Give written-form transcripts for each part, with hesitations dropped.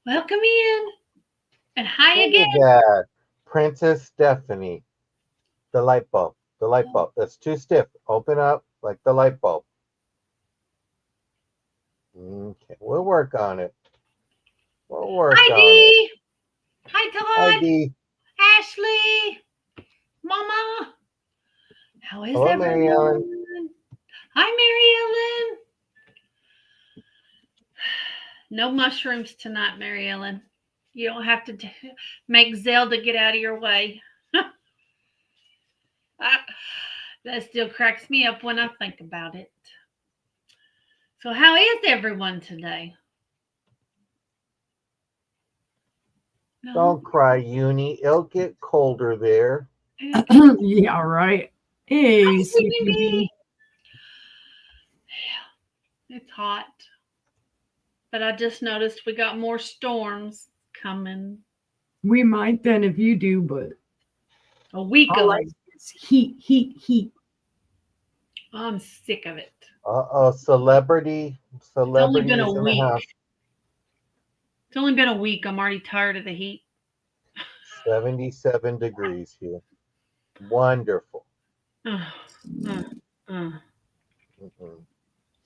Welcome in. And hi Look at again. that. Princess Stephanie. The light bulb. The light bulb. That's too stiff. Open up like the light bulb. Okay, we'll work on it. We'll work Hi, on it. Dee. Hi, Hi, Todd. Dee. Ashley. Mama. How is Hello, Mary Ellen. everyone? Hi, Mary Ellen. No mushrooms tonight, Mary Ellen. You don't have to make Zelda get out of your way. That still cracks me up when I think about it. So, how is everyone today? No. Don't cry, Uni. It'll get colder there. Yeah, right. Hi, Hey, Sleeping Sleepy Bee. Bee. Yeah, it's hot. But I just noticed we got more storms coming. We might then if you do, but A week all of I them. see is heat, heat, heat. I'm sick of it. Uh-oh, celebrity. It's only Celebrity been a is in the week. house. It's only been a week. I'm already tired of the heat. 77 degrees here. Wonderful. Uh, uh, uh. Mhm.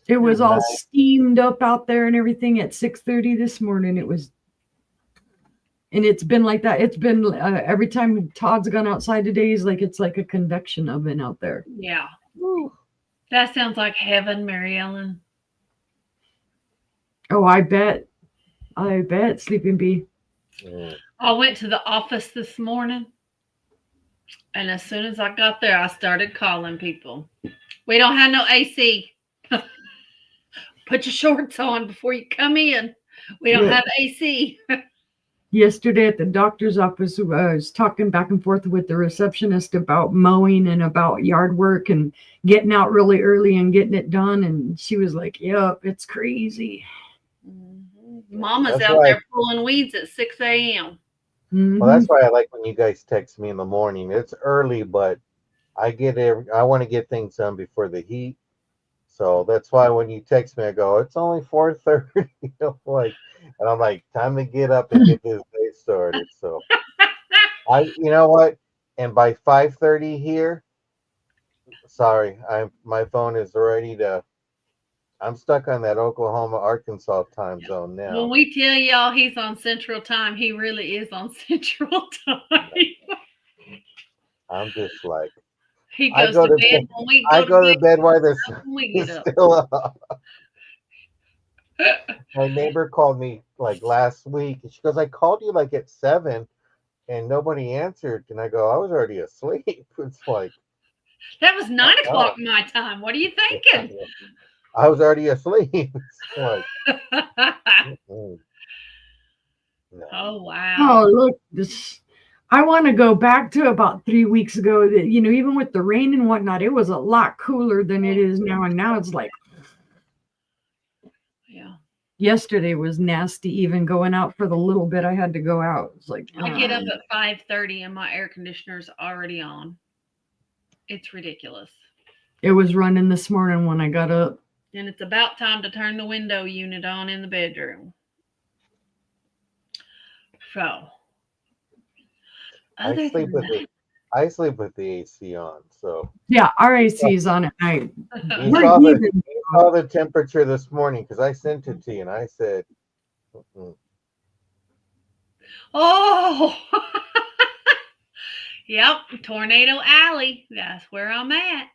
It was all Nice. steamed up out there and everything at 6:30 this morning. It was, and it's been like that. It's been every time Todd's gone outside today, he's like it's like a convection oven out there. Yeah. Whew. That sounds like heaven, Mary Ellen. Oh, I bet, Sleeping Bee. Mm. I went to the office this morning, and as soon as I got there, I started calling people. We don't have no AC. Put your shorts on before you come in. We don't Yeah. have AC. Yesterday at the doctor's office, I was talking back and forth with the receptionist about mowing and about yard work and getting out really early and getting it done. And she was like, "Yep, it's crazy." Mama's That's out why there pulling weeds at 6 a.m. Well, Hmm. that's why I like when you guys text me in the morning. It's early, but I want to get things done before the heat. So that's why when you text me, I go, it's only 4:30. And I'm like, time to get up and get this day started. So you know what? And by 5:30 here, sorry, my phone is ready to. I'm stuck on that Oklahoma Arkansas time zone When now. we tell y'all he's on Central Time, he really is on Central Time. I'm just like, He I goes go to to bed bed. when we I go to go to bed. bed while the sun When we get is up. still up. My neighbor called me like last week, and she goes, "I called you like at 7, and nobody answered." And I go, "I was already asleep." It's like, That was oh, 9 o'clock my time. What are you yeah, thinking? yeah. I was already asleep. It's like, mm-mm, no. Oh wow. Oh, look, this. I want to go back to about 3 weeks ago. That even with the rain and whatnot, it was a lot cooler than it is now. And now it's like Yeah. yesterday was nasty. Even going out for the little bit I had to go out, it's like I get up at 5:30 and my air conditioner's already on. It's ridiculous. it was running this morning when I got up. And it's about time to turn the window unit on in the bedroom. So, I other sleep than with the I sleep with the AC on. So Yeah, our you saw, AC is on at night. you that. We're saw the heathen. you saw the temperature this morning because I sent it to you, and I said, mm-mm, Oh, yep, Tornado Alley. That's where I'm at.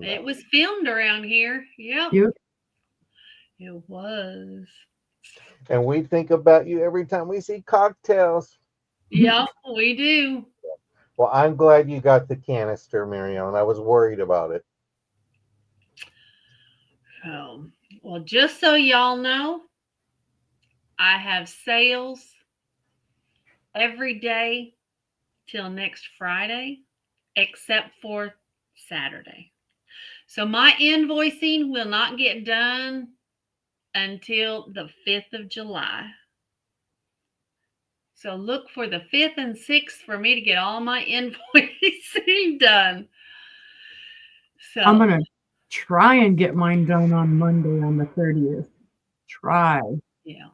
It no. was filmed around here. Yep, Yep. it was. And we think about you every time we see cocktails. Yep, we do. Well, I'm glad you got the canister, Marion. I was worried about it. Well, just so y'all know, I have sales every day till next Friday, except for Saturday. So my invoicing will not get done until the 5th of July. So look for the 5th and 6th for me to get all my invoicing done. I'm So, gonna try and get mine done on Monday on the 30th. Try. yeah.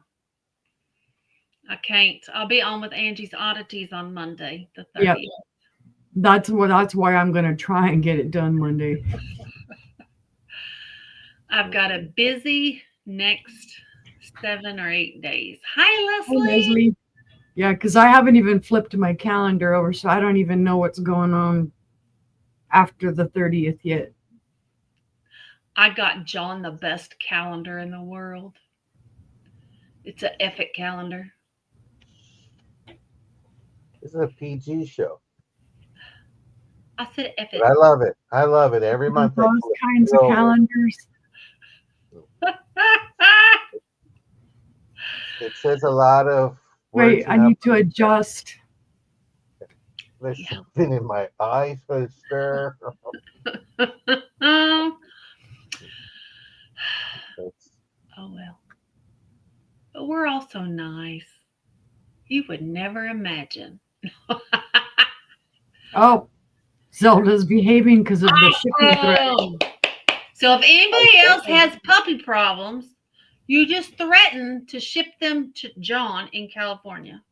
I can't. I'll be on with Angie's Oddities on Monday, the 30th. Yep. That's why I'm gonna try and get it done Monday. I've got a busy next 7 or 8 days. Hi, Hi, Leslie. Leslie. Yeah, because I haven't even flipped my calendar over, so I don't even know what's going on after the 30th yet. I got John the best calendar in the world. It's an epic calendar. This is a PG show. I said epic. But I love it. I love it. Every month I Those flip kinds it of over. calendars. It says a lot of Wait, words. I need to adjust. There's Yeah. something in my eyes, sister. Oh well. But we're all so nice. You would never imagine. Oh, Zelda's behaving because of the shipping threat. Oh. So if anybody else has puppy problems, you just threaten to ship them to John in California.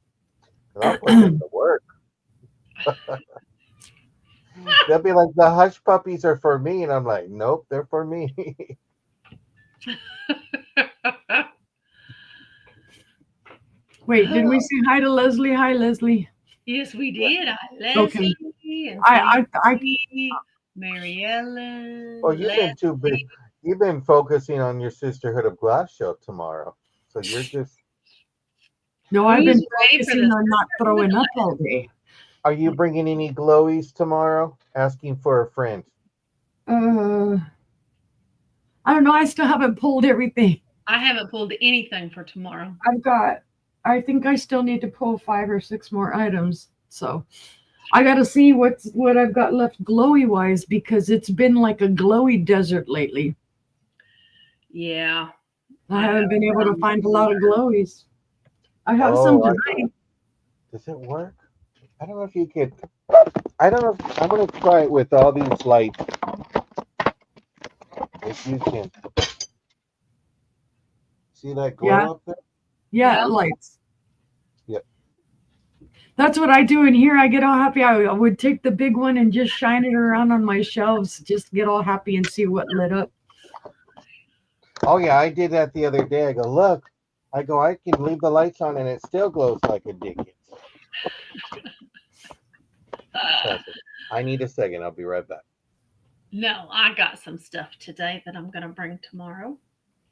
I'll put them to work. They'll be like, the hush puppies are for me. And I'm like, nope, they're for me. Wait, did we say hi to Leslie? Hi, Leslie. Yes, we did. Okay. Leslie and I Mary Ellen. Oh, you've been too big. You've been focusing on your Sisterhood of Glass show tomorrow. So you're just. No, I've been Who's ready for focusing this? on not throwing up all day. Are you bringing any glowies tomorrow? Asking for a friend. I don't know. I still haven't pulled everything. I haven't pulled anything for tomorrow. I think I still need to pull 5 or 6 more items. So I got to see what I've got left glowy wise, because it's been like a glowy desert lately. Yeah. I haven't been able to find a lot of glowies. I have some tonight. Does it work? I don't know if you could. I don't know. I'm going to try it with all these lights. If you can. See that glow up there? Yeah, lights. Yep. That's what I do in here. I get all happy. I would take the big one and just shine it around on my shelves, just get all happy and see what lit up. Oh, yeah, I did that the other day. I go, look. I go, I can leave the lights on and it still glows like a Dickens. I need a second. I'll be right back. No, I got some stuff today that I'm going to bring tomorrow.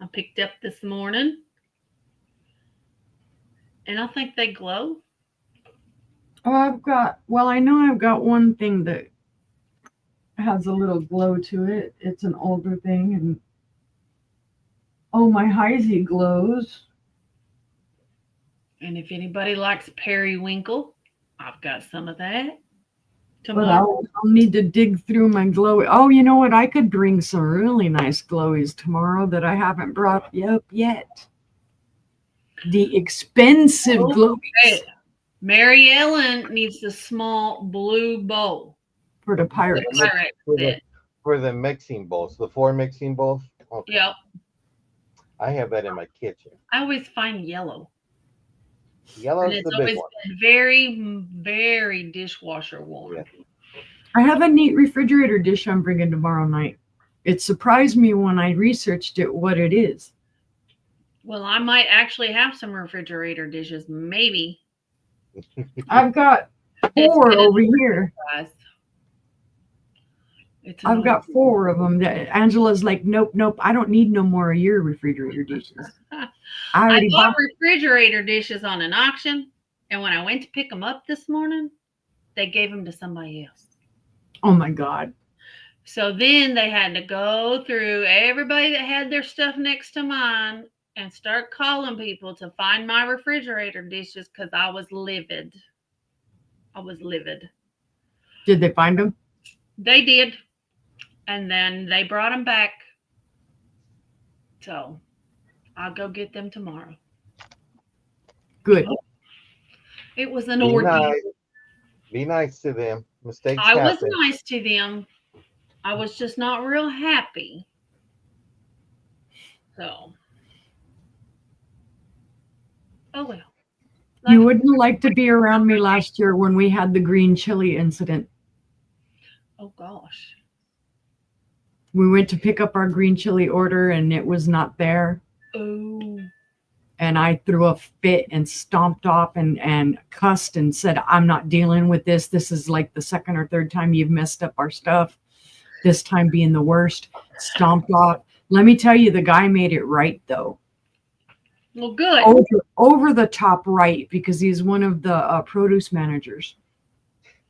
I picked up this morning. And I think they glow. Oh, I know I've got one thing that has a little glow to it. It's an older thing. And my Heisey glows. And if anybody likes periwinkle, I've got some of that. But I'll need to dig through my glowy. Oh, you know what? I could bring some really nice glowies tomorrow that I haven't brought up yet. The expensive glowies. Hey, Mary Ellen needs the small blue bowl. For the pirates. For the mixing bowls, the 4 mixing bowls. Okay. Yep. I have that in my kitchen. I always find yellow. Yellow's the big one. Been very, very dishwasher worn. Yeah. I have a neat refrigerator dish I'm bringing tomorrow night. It surprised me when I researched it what it is. Well, I might actually have some refrigerator dishes, maybe. I've got 4 over here. I've got 4 of them. Angela's like, nope, I don't need no more of your refrigerator dishes. I bought refrigerator dishes on an auction, and when I went to pick them up this morning, they gave them to somebody else. Oh my God. So then they had to go through everybody that had their stuff next to mine and start calling people to find my refrigerator dishes because I was livid. Did they find them? They did. And then they brought them back. So I'll go get them tomorrow. Good. It was an ordeal. Be nice to them. Mistakes I happen. was nice to them. I was just not real happy. So. Oh well. You wouldn't like to be around me last year when we had the green chili incident. Oh gosh. We went to pick up our green chili order and it was not there. Oh. And I threw a fit and stomped off and cussed and said, I'm not dealing with this. This is like the second or third time you've messed up our stuff. This time being the worst. Stomped off. Let me tell you, the guy made it right, though. Well, good. Over the top right, because he's one of the produce managers.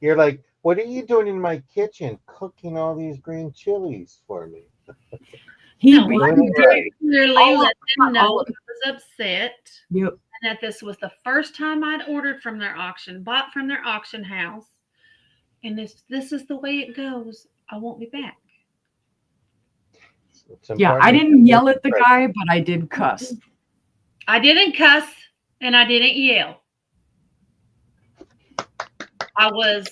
You're like, what are you doing in my kitchen cooking all these green chilies for me? He No, did. clearly let them know all I was upset. Yep. And that this was the first time I'd ordered from their auction, bought from their auction house. And this is the way it goes. I won't be back. Yeah, I didn't yell at the guy, but I did cuss. I didn't cuss and I didn't yell. I was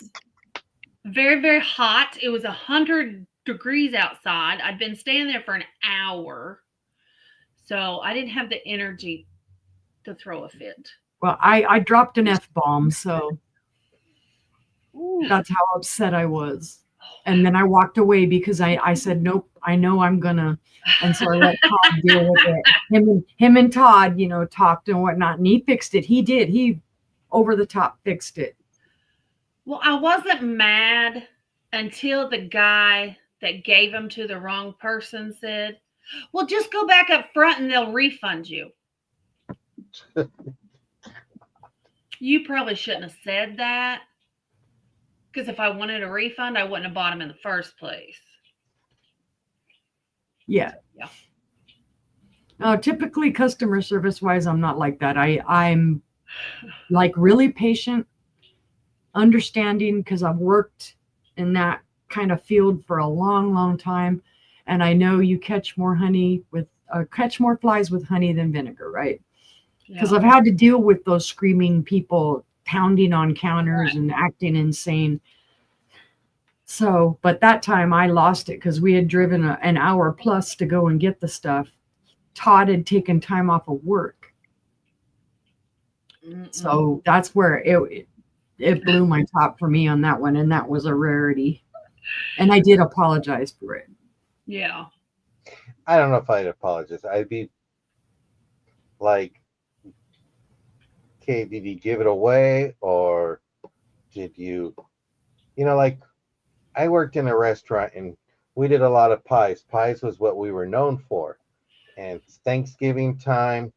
very, very hot. It was 100 degrees outside. I'd been standing there for an hour. So I didn't have the energy to throw a fit. Well, I dropped an F-bomb, so that's how upset I was. And then I walked away because I said, nope, I know I'm gonna. And so I let Todd deal with it. Him and Todd, talked and whatnot, and he fixed it. He did. He over the top fixed it. Well, I wasn't mad until the guy that gave them to the wrong person said, well, just go back up front and they'll refund you. You probably shouldn't have said that. Because if I wanted a refund, I wouldn't have bought them in the first place. Yeah. Typically, customer service wise, I'm not like that. I'm like really patient, understanding, because I've worked in that kind of field for a long, long time, and I know you catch more flies with honey than vinegar, right? Because I've had to deal with those screaming people pounding on counters and acting insane. So, but that time I lost it because we had driven an hour plus to go and get the stuff. Todd had taken time off of work. So that's where it blew my top for me on that one. And that was a rarity. And I did apologize for it. Yeah. I don't know if I'd apologize. I'd be like, okay, did you give it away or did you, like I worked in a restaurant and we did a lot of pies. Pies was what we were known for. And Thanksgiving time,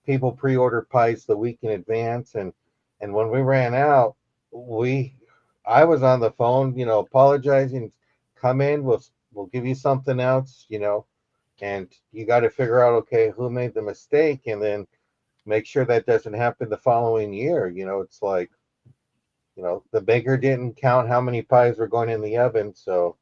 people pre-order pies the week in advance. And when we ran out, I was on the phone, apologizing, come in, we'll give you something else, and you got to figure out, okay, who made the mistake and then make sure that doesn't happen the following year. It's like, the baker didn't count how many pies were going in the oven. So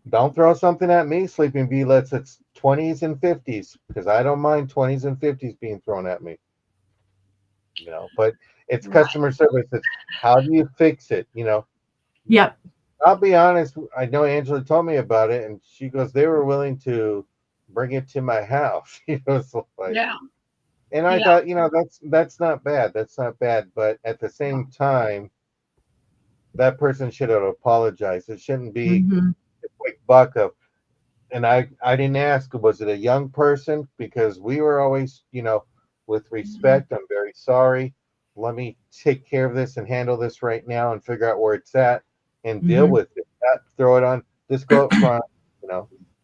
don't throw something at me, Sleeping Bee. It's 20s and 50s, because I don't mind 20s and 50s being thrown at me. But it's customer service. It's how do you fix it? Yep. I'll be honest. I know Angela told me about it, and she goes, they were willing to bring it to my house. So like, yeah. And I thought, that's not bad. That's not bad. But at the same time, that person should have apologized. It shouldn't be a quick buck of. And I didn't ask, was it a young person? Because we were always, with respect, I'm very sorry. Let me take care of this and handle this right now and figure out where it's at and deal with it. Not throw it on, just go up front,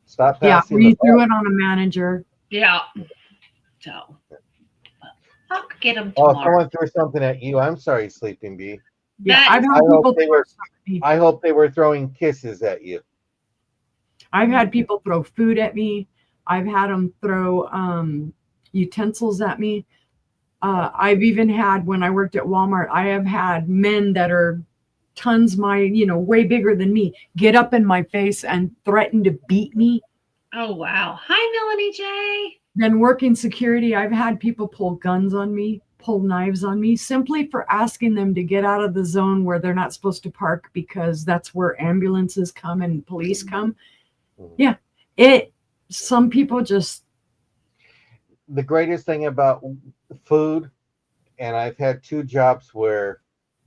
stop passing. Yeah, we threw it on a manager. Yeah. So I'll get them tomorrow. Oh, someone threw something at you. I'm sorry, Sleeping Bee. Yeah, I hope they were throwing kisses at you. I've had people throw food at me. I've had them throw utensils at me. I've even had, when I worked at Walmart, I have had men that are tons way bigger than me get up in my face and threaten to beat me. Oh, wow. Hi, Melanie J. Then working security, I've had people pull guns on me, pull knives on me, simply for asking them to get out of the zone where they're not supposed to park, because that's where ambulances come and police come. Yeah. Some people just, the greatest thing about food, and I've had two jobs where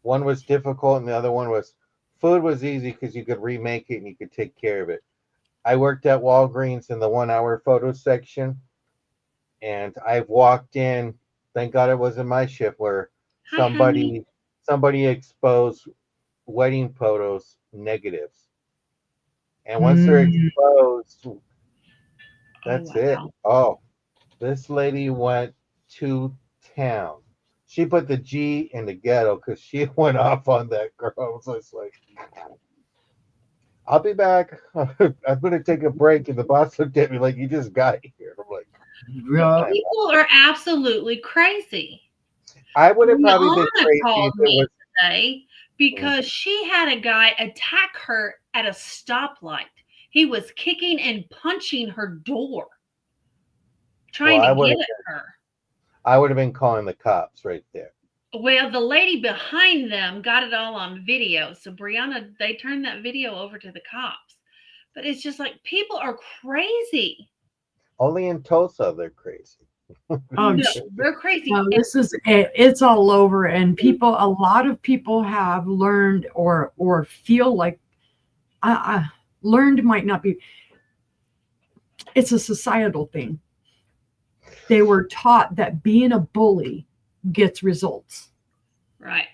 one was difficult and the other one was food was easy because you could remake it and you could take care of it. I worked at Walgreens in the 1 hour photo section, and I've walked in. Thank God it wasn't my shift where Hi, honey. somebody exposed wedding photos negatives, and once they're Mm. exposed, Oh that's it. wow. Oh, this lady went to town. She put the G in the ghetto because she went off on that girl. I was just like, I'll be back. I'm going to take a break. And the boss looked at me like, you just got here. I'm like, Yeah. People are absolutely crazy. I would have probably been Rihanna crazy called if it me was. today because she had a guy attack her at a stoplight. He was kicking and punching her door, Well, trying to get at her. I would have been calling the cops right there. Well, the lady behind them got it all on video. So Brianna, they turned that video over to the cops. But it's just like people are crazy. Only in Tulsa they're crazy. Oh, No, they're crazy. no, this is it's all over, and a lot of people have learned or feel like I learned might not be. It's a societal thing. They were taught that being a bully gets results. Right.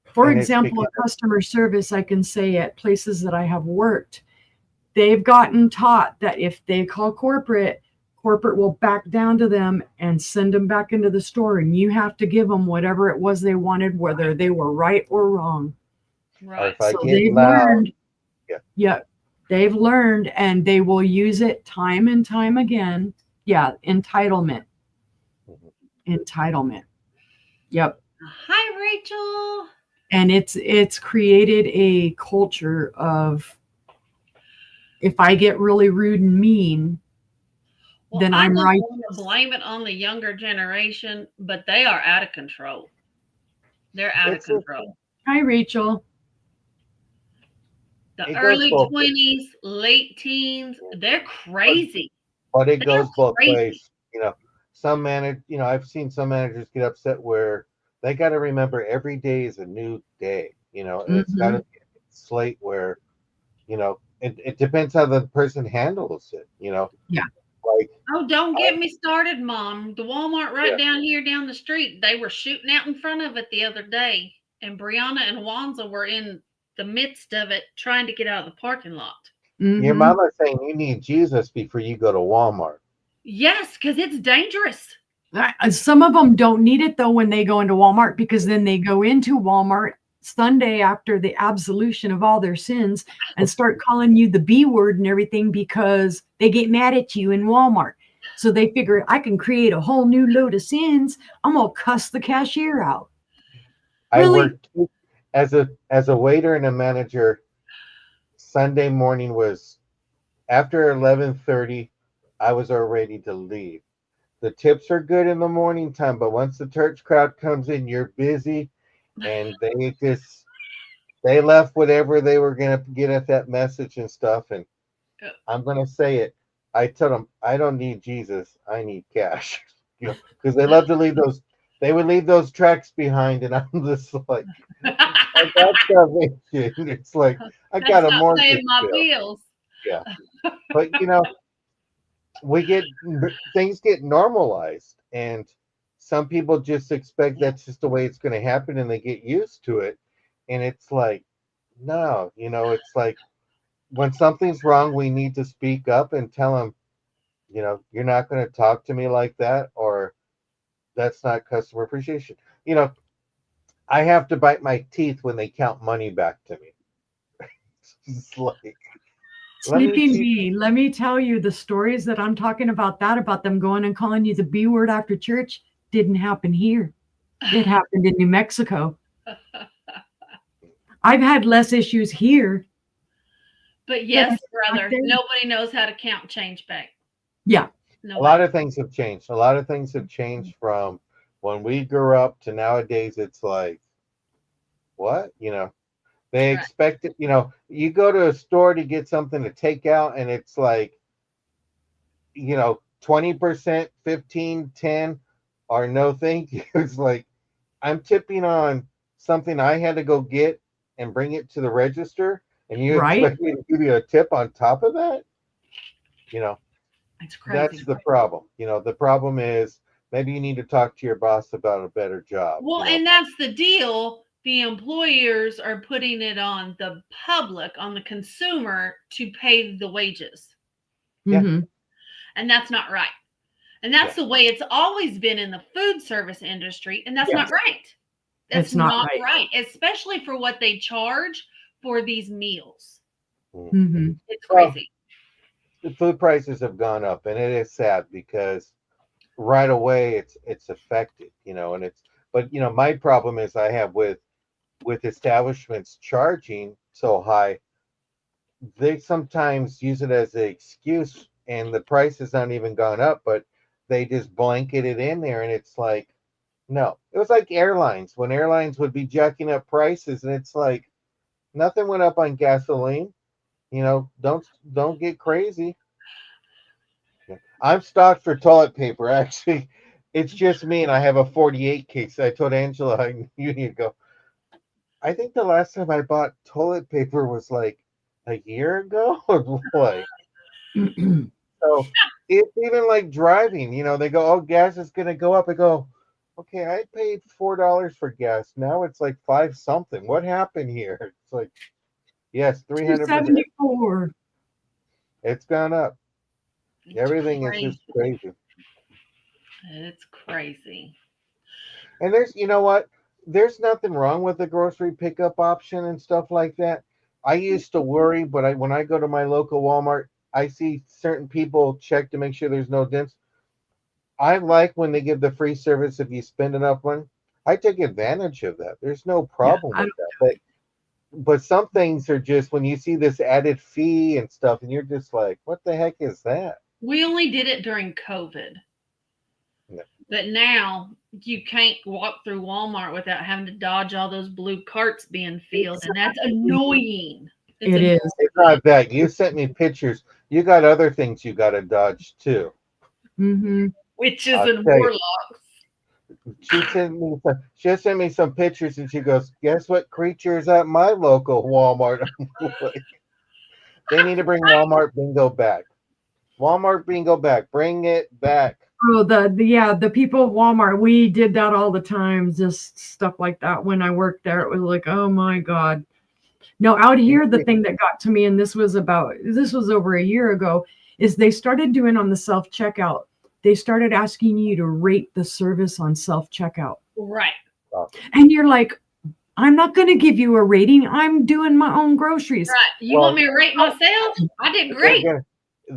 For And it's example, because customer service, I can say at places that I have worked, they've gotten taught that if they call corporate will back down to them and send them back into the store, and you have to give them whatever it was they wanted, whether they were right or wrong. or Right. if I So get they've loud, learned, yeah. yeah, they've learned, and they will use it time and time again. Yeah, entitlement. Entitlement. Yep. Hi, Rachel. And it's created a culture of, if I get really rude and mean, Well, then I I'm don't right. want to blame it on the younger generation, but they are out of control. They're out of It's just, control. Hi, Rachel. The it goes early both ways. 20s, late teens, they're crazy. But it They are goes both crazy. ways. I've seen some managers get upset where they got to remember every day is a new day. It's got to Mhm. be a slate where, it depends how the person handles it. Yeah. Like, Oh, don't I, get me started, Mom. The Walmart right yeah, down here down the street, they were shooting out in front of it the other day, and Brianna and Wanza were in the midst of it trying to get out of the parking lot. your Mhm. mama's saying you need Jesus before you go to Walmart. Yes, because it's dangerous. Some of them don't need it though when they go into Walmart, because then they go into Walmart Sunday after the absolution of all their sins and start calling you the B word and everything because they get mad at you in Walmart. So they figure, I can create a whole new load of sins. I'm gonna cuss the cashier out. I Really? worked as a waiter and a manager. Sunday morning was after 11:30. I was already to leave. The tips are good in the morning time, but once the church crowd comes in, you're busy, and they left whatever they were gonna get at that message and stuff. And I'm gonna say it. I told them I don't need Jesus. I need cash. Because they love to leave those. They would leave those tracks behind, and I'm just like, I got salvation. It's like I got That's a not paying mortgage my bill. bills. Yeah, but we get things get normalized, and some people just expect that's just the way it's going to happen, and they get used to it. And it's like, no, it's like when something's wrong, we need to speak up and tell them, you're not going to talk to me like that, or that's not customer appreciation. I have to bite my teeth when they count money back to me. It's like, let me Sleeping teach. Bee, let me tell you the stories that I'm talking about them going and calling you the B word after church didn't happen here. It happened in New Mexico. I've had less issues here But than yes, back brother, there. nobody knows how to count change back. Yeah. A lot Nobody. of things have changed. A lot of things have changed from when we grew up to nowadays. It's like, what? They Right. expect it. You go to a store to get something to take out, and it's like, 20%, 15, 10, or no thank you. It's like I'm tipping on something I had to go get and bring it to the register, and you Right? expect me to give you a tip on top of that? You know, It's that's crazy. the problem. The problem is maybe you need to talk to your boss about a better job. Well, and that's the deal. The employers are putting it on the public, on the consumer, to pay the wages. Yeah. Mm-hmm. And that's not right. And that's the way it's always been in the food service industry. And that's Yes. not right. That's It's not not right. right, especially for what they charge for these meals. Mm-hmm. It's Well, crazy. the food prices have gone up, and it is sad because right away it's affected, and but my problem is I have with establishments charging so high, they sometimes use it as an excuse, and the price has not even gone up, but they just blanket it in there, and it's like, no. It was like airlines, when airlines would be jacking up prices, and it's like nothing went up on gasoline. Don't get crazy. I'm stocked for toilet paper. Actually, it's just me, and I have a 48 case. I told Angela you need to go. I think the last time I bought toilet paper was like a year ago. Like, so it's even like driving. They go, "Oh, gas is gonna go up." I go, "Okay, I paid $4 for gas. Now it's like five something. What happened here?" It's like, yes, 300%. 274. It's gone up. It's Everything is crazy. just crazy. It's crazy. And you know what? There's nothing wrong with the grocery pickup option and stuff like that. I used to worry, but when I go to my local Walmart, I see certain people check to make sure there's no dents. I like when they give the free service if you spend enough money. I take advantage of that. There's no Yeah, problem with that. But some things are just when you see this added fee and stuff, and you're just like, what the heck is that? We only did it during COVID. No. But now you can't walk through Walmart without having to dodge all those blue carts being filled. And that's annoying. It's It is. It's not that. You sent me pictures. You got other things you got to dodge too. Mm-hmm. witches I'll and tell you. warlocks. She sent me some pictures, and she goes, "Guess what creature's at my local Walmart?" I'm like, they need to bring Walmart Bingo back. Walmart Bingo back. Bring it back. Oh, the people at Walmart, we did that all the time, just stuff like that. When I worked there, it was like, oh my God. No, out here, the thing that got to me, and this was over a year ago, is they started doing on the self-checkout. They started asking you to rate the service on self-checkout. Right. And you're like, I'm not going to give you a rating. I'm doing my own groceries. Right. You want me to rate myself? I did great.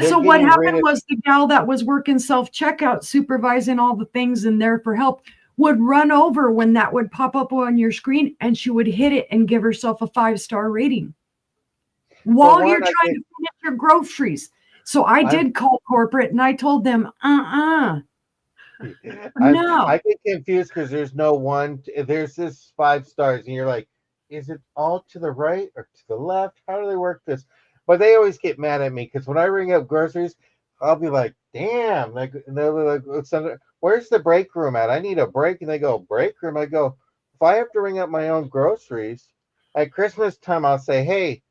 So what happened was the gal that was working self-checkout, supervising all the things and there for help, would run over when that would pop up on your screen, and she would hit it and give herself a 5-star rating while you're trying to finish your groceries. So I did call corporate and I told them, no. I get confused because there's no one. There's this 5 stars, and you're like, is it all to the right or to the left? How do they work this? But they always get mad at me because when I ring up groceries, I'll be like, damn. Like, and they'll be like, where's the break room at? I need a break. And they go, break room? I go, if I have to ring up my own groceries, at Christmas time, I'll say, hey,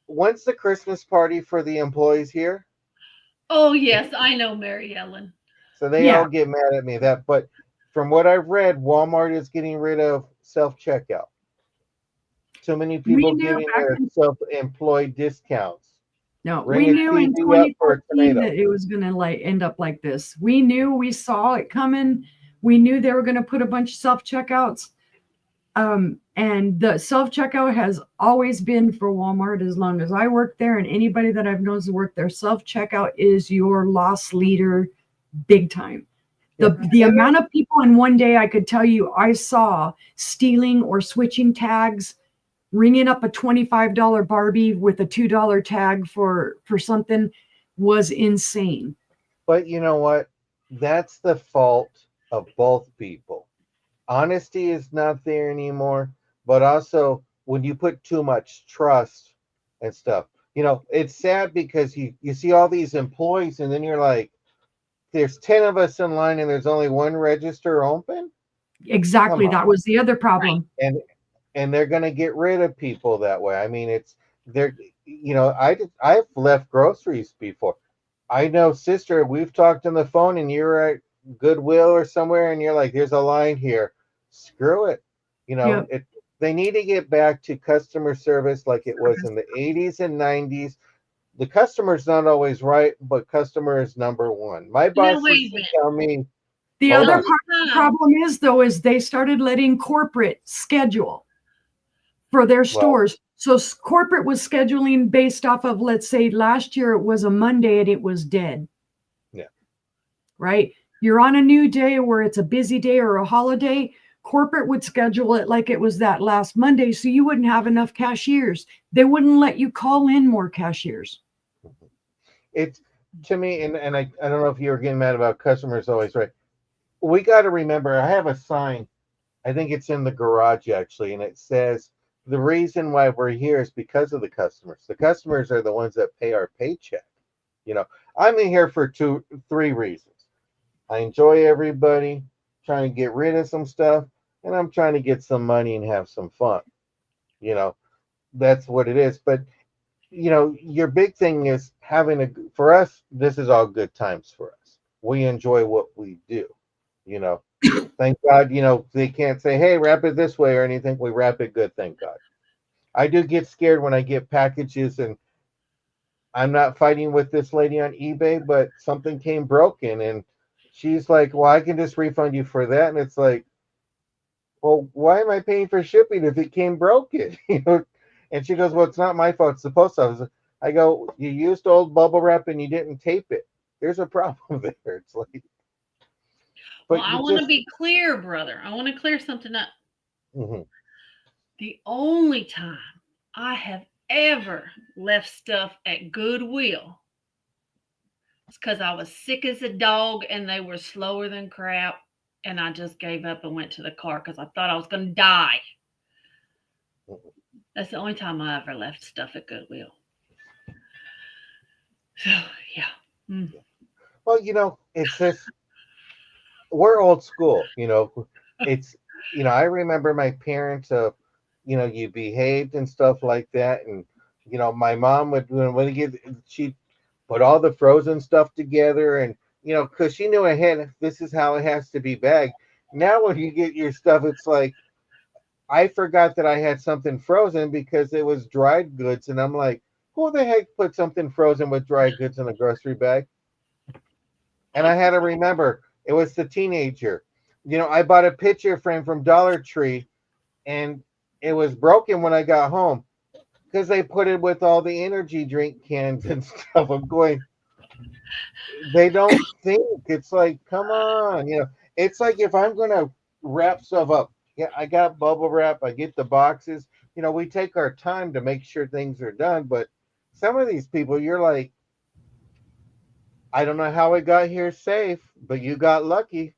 when's the Christmas party for the employees here? Oh, yes, I know, Mary Ellen. So they all get mad at me. But from what I've read, Walmart is getting rid of self-checkout. Too many people giving their self-employed discounts. No, we knew in 2014 that it was going to end up like this. We saw it coming. We knew they were going to put a bunch of self-checkouts. And the self-checkout has always been for Walmart as long as I worked there, and anybody that I've known to work there, self-checkout is your loss leader big time. The amount of people in one day, I could tell you, I saw stealing or switching tags, ringing up a $25 Barbie with a $2 tag for something was insane. But you know what? That's the fault of both people. Honesty is not there anymore, but also when you put too much trust and stuff, it's sad because you see all these employees and then you're like, there's 10 of us in line and there's only one register open. Exactly. Come That on. was the other problem. And they're going to get rid of people that way. I mean, it's they're I've left groceries before. I know, sister, we've talked on the phone and you're at Goodwill or somewhere and you're like, there's a line here. Screw it. Yep. They need to get back to customer service like it was in the 80s and 90s. The customer's not always right, but customer is number one. My boss wait used a to tell me, The Hold other on. part of the problem is, though, is they started letting corporate schedule for their stores. So corporate was scheduling based off of, let's say last year it was a Monday and it was dead. Yeah. Right? You're on a new day where it's a busy day or a holiday. Corporate would schedule it like it was that last Monday, so you wouldn't have enough cashiers. They wouldn't let you call in more cashiers. it's to me, and I don't know if you were getting mad about customers always right. We got to remember, I have a sign, I think it's in the garage actually, and it says the reason why we're here is because of the customers. The customers are the ones that pay our paycheck. I'm in here for three reasons. I enjoy everybody, trying to get rid of some stuff, and I'm trying to get some money and have some fun. That's what it is. But your big thing is for us, this is all good times for us. We enjoy what we do. Thank God, they can't say, hey, wrap it this way or anything. We wrap it good, thank God. I do get scared when I get packages and I'm not fighting with this lady on eBay, but something came broken and she's like, well, I can just refund you for that. And it's like, well, why am I paying for shipping if it came broken? And she goes, well, it's not my fault. It's the post office. I go, you used old bubble wrap and you didn't tape it. There's a problem there. It's like, Well, I want to be clear, brother. I want to clear something up. Mhm. The only time I have ever left stuff at Goodwill is because I was sick as a dog and they were slower than crap. And I just gave up and went to the car because I thought I was going to die. That's the only time I ever left stuff at Goodwill. So, yeah. Mm. Well, it's just, we're old school, it's, I remember my parents, you behaved and stuff like that. And, my mom would, she'd put all the frozen stuff together and, because she knew ahead, this is how it has to be bagged. Now, when you get your stuff, it's like, I forgot that I had something frozen because it was dried goods. And I'm like, who the heck put something frozen with dried goods in a grocery bag? And I had to remember, it was the teenager. I bought a picture frame from Dollar Tree and it was broken when I got home because they put it with all the energy drink cans and stuff. I'm going, they don't think. It's like, come on. It's like if I'm going to wrap stuff up, yeah, I got bubble wrap, I get the boxes. We take our time to make sure things are done. But some of these people, you're like, I don't know how it got here safe, but you got lucky.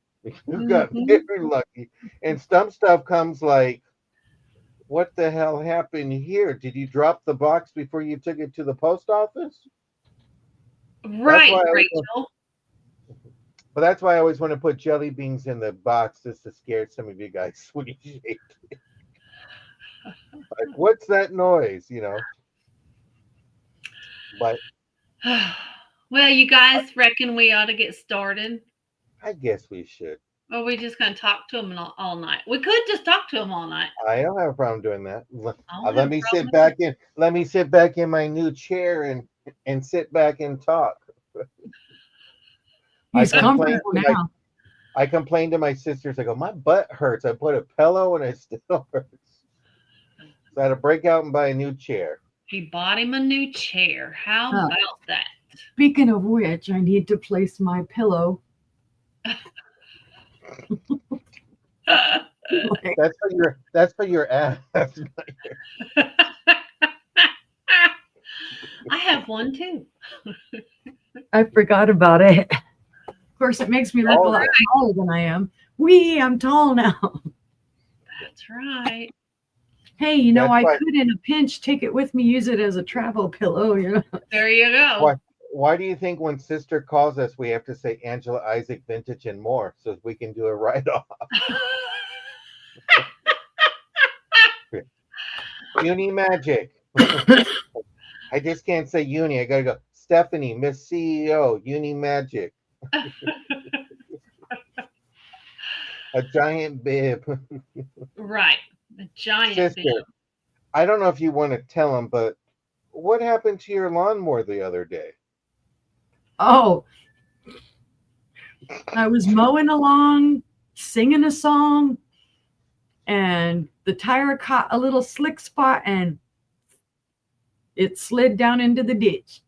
You got very lucky. And some stuff comes like, what the hell happened here? Did you drop the box before you took it to the post office? Right, Rachel. But that's why I always want to put jelly beans in the box just to scare some of you guys sweet shaped. Like, what's that noise? But well, you guys reckon we ought to get started? I guess we should. Or are we just going to talk to them all night? We could just talk to them all night. I don't have a problem doing that. Let me sit back in. Let me sit back in my new chair and sit back and talk. He's comfortable now. I complained to my sisters. I go, my butt hurts. I put a pillow and it still hurts. So I had to break out and buy a new chair. He bought him a new chair. How about that? Speaking of which, I need to place my pillow. That's for your ass. I have one too. I forgot about it. Of course, it makes me look a lot taller than I am. I'm tall now. That's right. Hey, I could in a pinch take it with me, use it as a travel pillow. There you go. Why do you think when sister calls us, we have to say Angela Isaac Vintage and more so we can do a write-off? Uni Magic. I just can't say Uni. I gotta go. Stephanie, Miss CEO, Uni Magic. A giant bib. Right. A giant Sister, bib. I don't know if you want to tell him, but what happened to your lawnmower the other day? Oh, I was mowing along, singing a song, and the tire caught a little slick spot and it slid down into the ditch.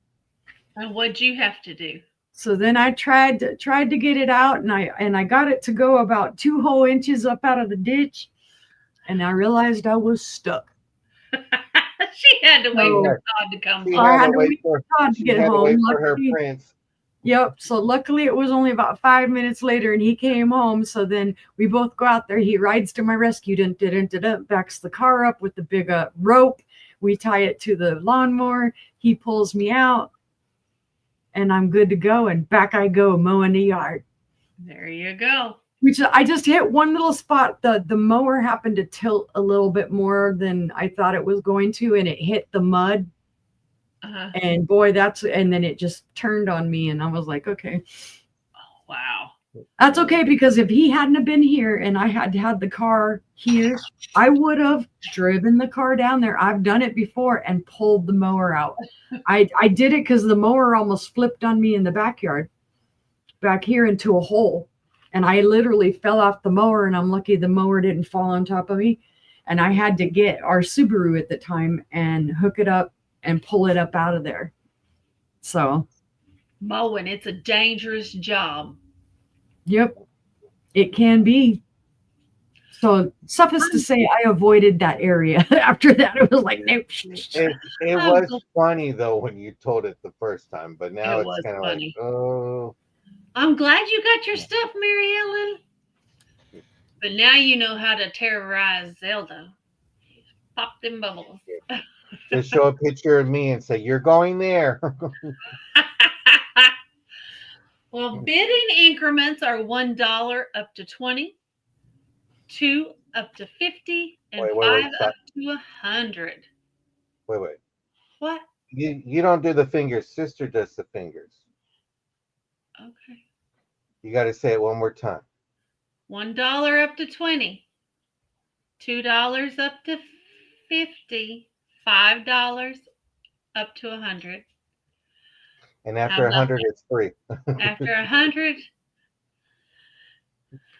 And what'd you have to do? So then I tried to get it out, and I got it to go about 2 whole inches up out of the ditch, and I realized I was stuck. She had to wait So- for Todd to come She home. I had had to to wait wait for Todd to she get had to home. wait for her Luckily- prince. Yep. So luckily it was only about 5 minutes later and he came home. So then we both go out there. He rides to my rescue, backs the car up with the big rope. We tie it to the lawnmower. He pulls me out and I'm good to go. And back I go mowing the yard. There you go. Which I just hit one little spot. The mower happened to tilt a little bit more than I thought it was going to, and it hit the mud. Uh-huh. And boy, and then it just turned on me, and I was like, okay. Wow. That's okay, because if he hadn't have been here and I had had the car here, I would have driven the car down there. I've done it before and pulled the mower out. I did it because the mower almost flipped on me in the backyard, back here into a hole. And I literally fell off the mower, and I'm lucky the mower didn't fall on top of me. And I had to get our Subaru at the time and hook it up and pull it up out of there. So, Mowing, it's a dangerous job. yep, it can be. So, suffice to say, I avoided that area. After that, it was like, nope. It was funny though when you told it the first time, but now It it's was kind of like, funny. oh, I'm glad you got your stuff, Mary Ellen. But now you know how to terrorize Zelda. Pop them bubbles. just show a picture of me and say you're going there. Well, bidding increments are $1 up to 20, 2 up to 50, and Wait, 5 stop. up to 100. Wait. What? You don't do the fingers. Sister does the fingers. Okay. You got to say it one more time. $1 up to 20, $2 up to 50, $5 up to 100. And after How about 100, it's free. After 100,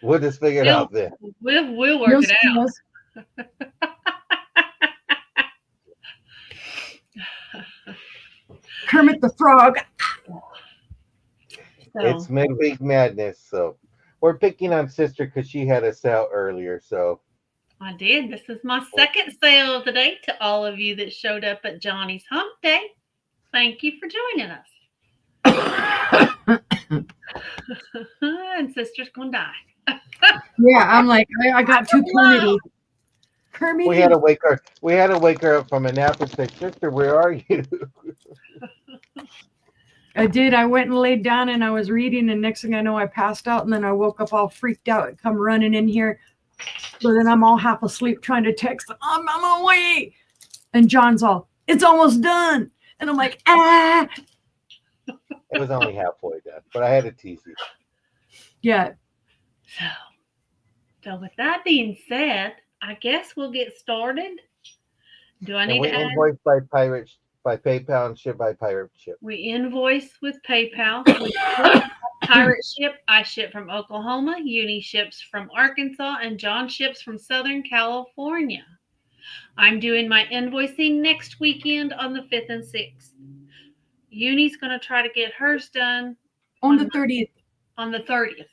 We'll just figure it out then. we'll work it out. Kermit the Frog. So, It's Midweek Madness, so we're picking on Sister because she had us out earlier. So I did. This is my second sale of the day to all of you that showed up at Johnny's Hump Day. Thank you for joining us. And Sister's gonna die. Yeah, I'm like, I got too Kermit-y. Kermit. we had to wake her up from a nap and say, Sister, where are you? I did. I went and laid down and I was reading, and next thing I know, I passed out, and then I woke up all freaked out, come running in here. So then I'm all half asleep trying to text, I'm on my way. And John's all, it's almost done. And I'm like, ah. It was only halfway done, but I had to tease you. Yeah. So with that being said, I guess we'll get started. Do I And need we to add? invoice by PayPal and ship by pirate ship. We invoice with PayPal. We pirate ship. I ship from Oklahoma. Uni ships from Arkansas, and John ships from Southern California. I'm doing my invoicing next weekend on the 5th and 6th. Uni's going to try to get hers done On the 30th. on the 30th.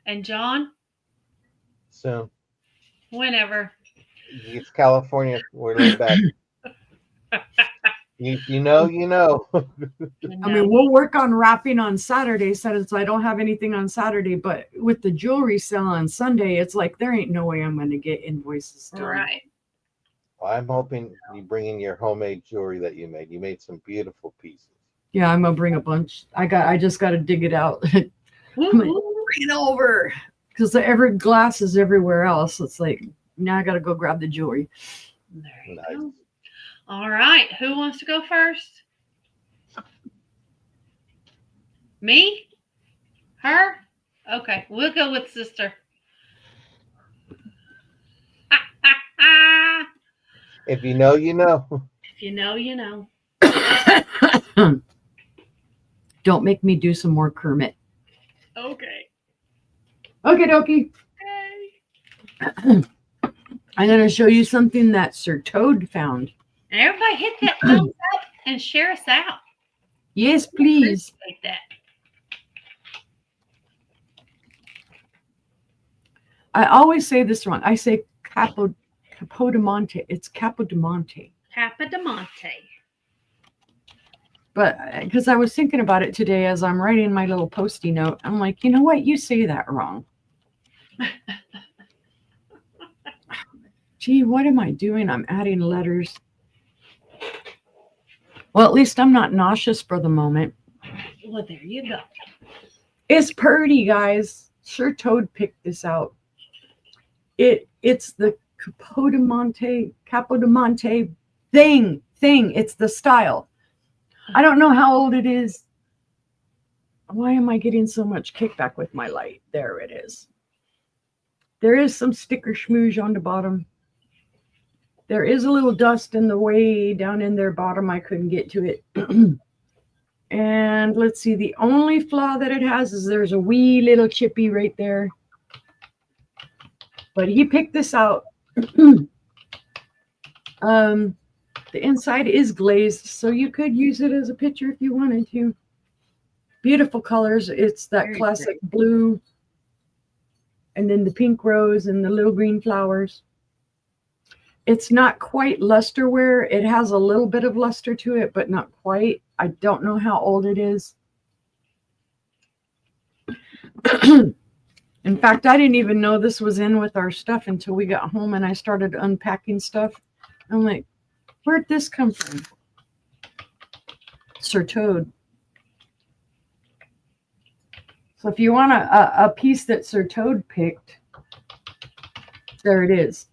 And John, Soon. whenever. It's California. We're laid back. You know. I mean, we'll work on wrapping on Saturday, since I don't have anything on Saturday. But with the jewelry sale on Sunday, it's like there ain't no way I'm going to get invoices done. Right. Well, I'm hoping you bring in your homemade jewelry that you made. You made some beautiful pieces. Yeah, I'm gonna bring a bunch. I just got to dig it out. I'm gonna bring it over because every glass is everywhere else. It's like now I got to go grab the jewelry. There you Nice. go. All right. Who wants to go first? Me? Her? Okay. We'll go with sister. If you know, you know. If you know, you know. Don't make me do some more Kermit. Okay. Okay, dokie. Okay. I'm going to show you something that Sir Toad found. And everybody hit that thumbs up and share us out. Yes, please. Appreciate that. I always say this wrong. I say Capodimonte. It's Capodimonte. Capodimonte. But because I was thinking about it today as I'm writing my little posty note, I'm like, you know what? You say that wrong. Gee, what am I doing? I'm adding letters. Well, at least I'm not nauseous for the moment. Well, there you go. It's pretty, guys. Sir Toad picked this out. It's the Capodimonte thing. It's the style. I don't know how old it is. Why am I getting so much kickback with my light? There it is. There is some sticker schmooze on the bottom. There is a little dust in the way down in their bottom. I couldn't get to it. And let's see. The only flaw that it has is there's a wee little chippy right there. But he picked this out. The inside is glazed, so you could use it as a picture if you wanted to. Beautiful colors. It's that Very classic blue, and then the pink rose and the little green flowers. It's not quite lusterware. It has a little bit of luster to it, but not quite. I don't know how old it is. In fact, I didn't even know this was in with our stuff until we got home and I started unpacking stuff. I'm like, where'd this come from? Sir Toad. So if you want a piece that Sir Toad picked, there it is.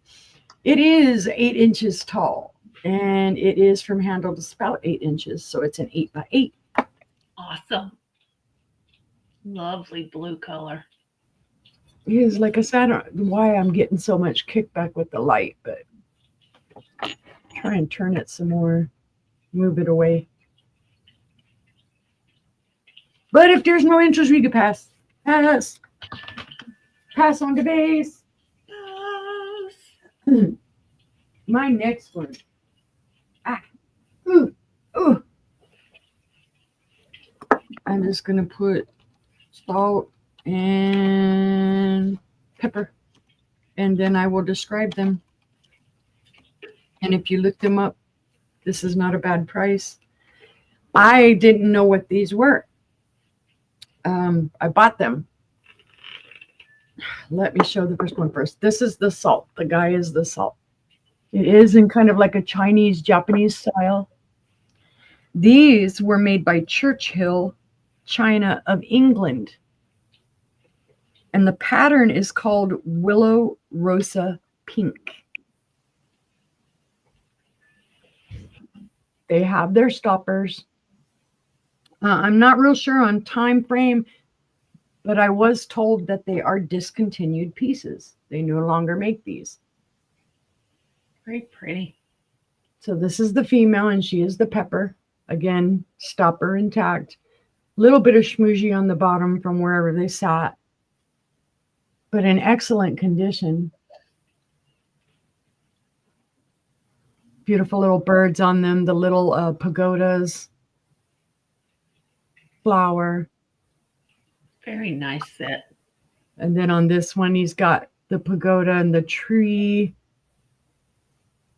It is 8 inches tall, and it is from handle to spout 8 inches. So it's an 8x8. Awesome. Lovely blue color. It is, like I said, I don't know why I'm getting so much kickback with the light, but try and turn it some more, move it away. But if there's no interest, we could pass. Pass on to base. My next one. Ooh. I'm just going to put salt and pepper, and then I will describe them. And if you look them up, this is not a bad price. I didn't know what these were. I bought them. Let me show the first one first. This is the salt. The guy is the salt. It is in kind of like a Chinese, Japanese style. These were made by Churchill, China of England. And the pattern is called Willow Rosa Pink. They have their stoppers. I'm not real sure on time frame, but I was told that they are discontinued pieces. They no longer make these. Very pretty. So this is the female, and she is the pepper. Again, stopper intact. Little bit of schmoozy on the bottom from wherever they sat, but in excellent condition. Beautiful little birds on them, the little pagodas, flower. Very nice set. And then on this one, he's got the pagoda and the tree,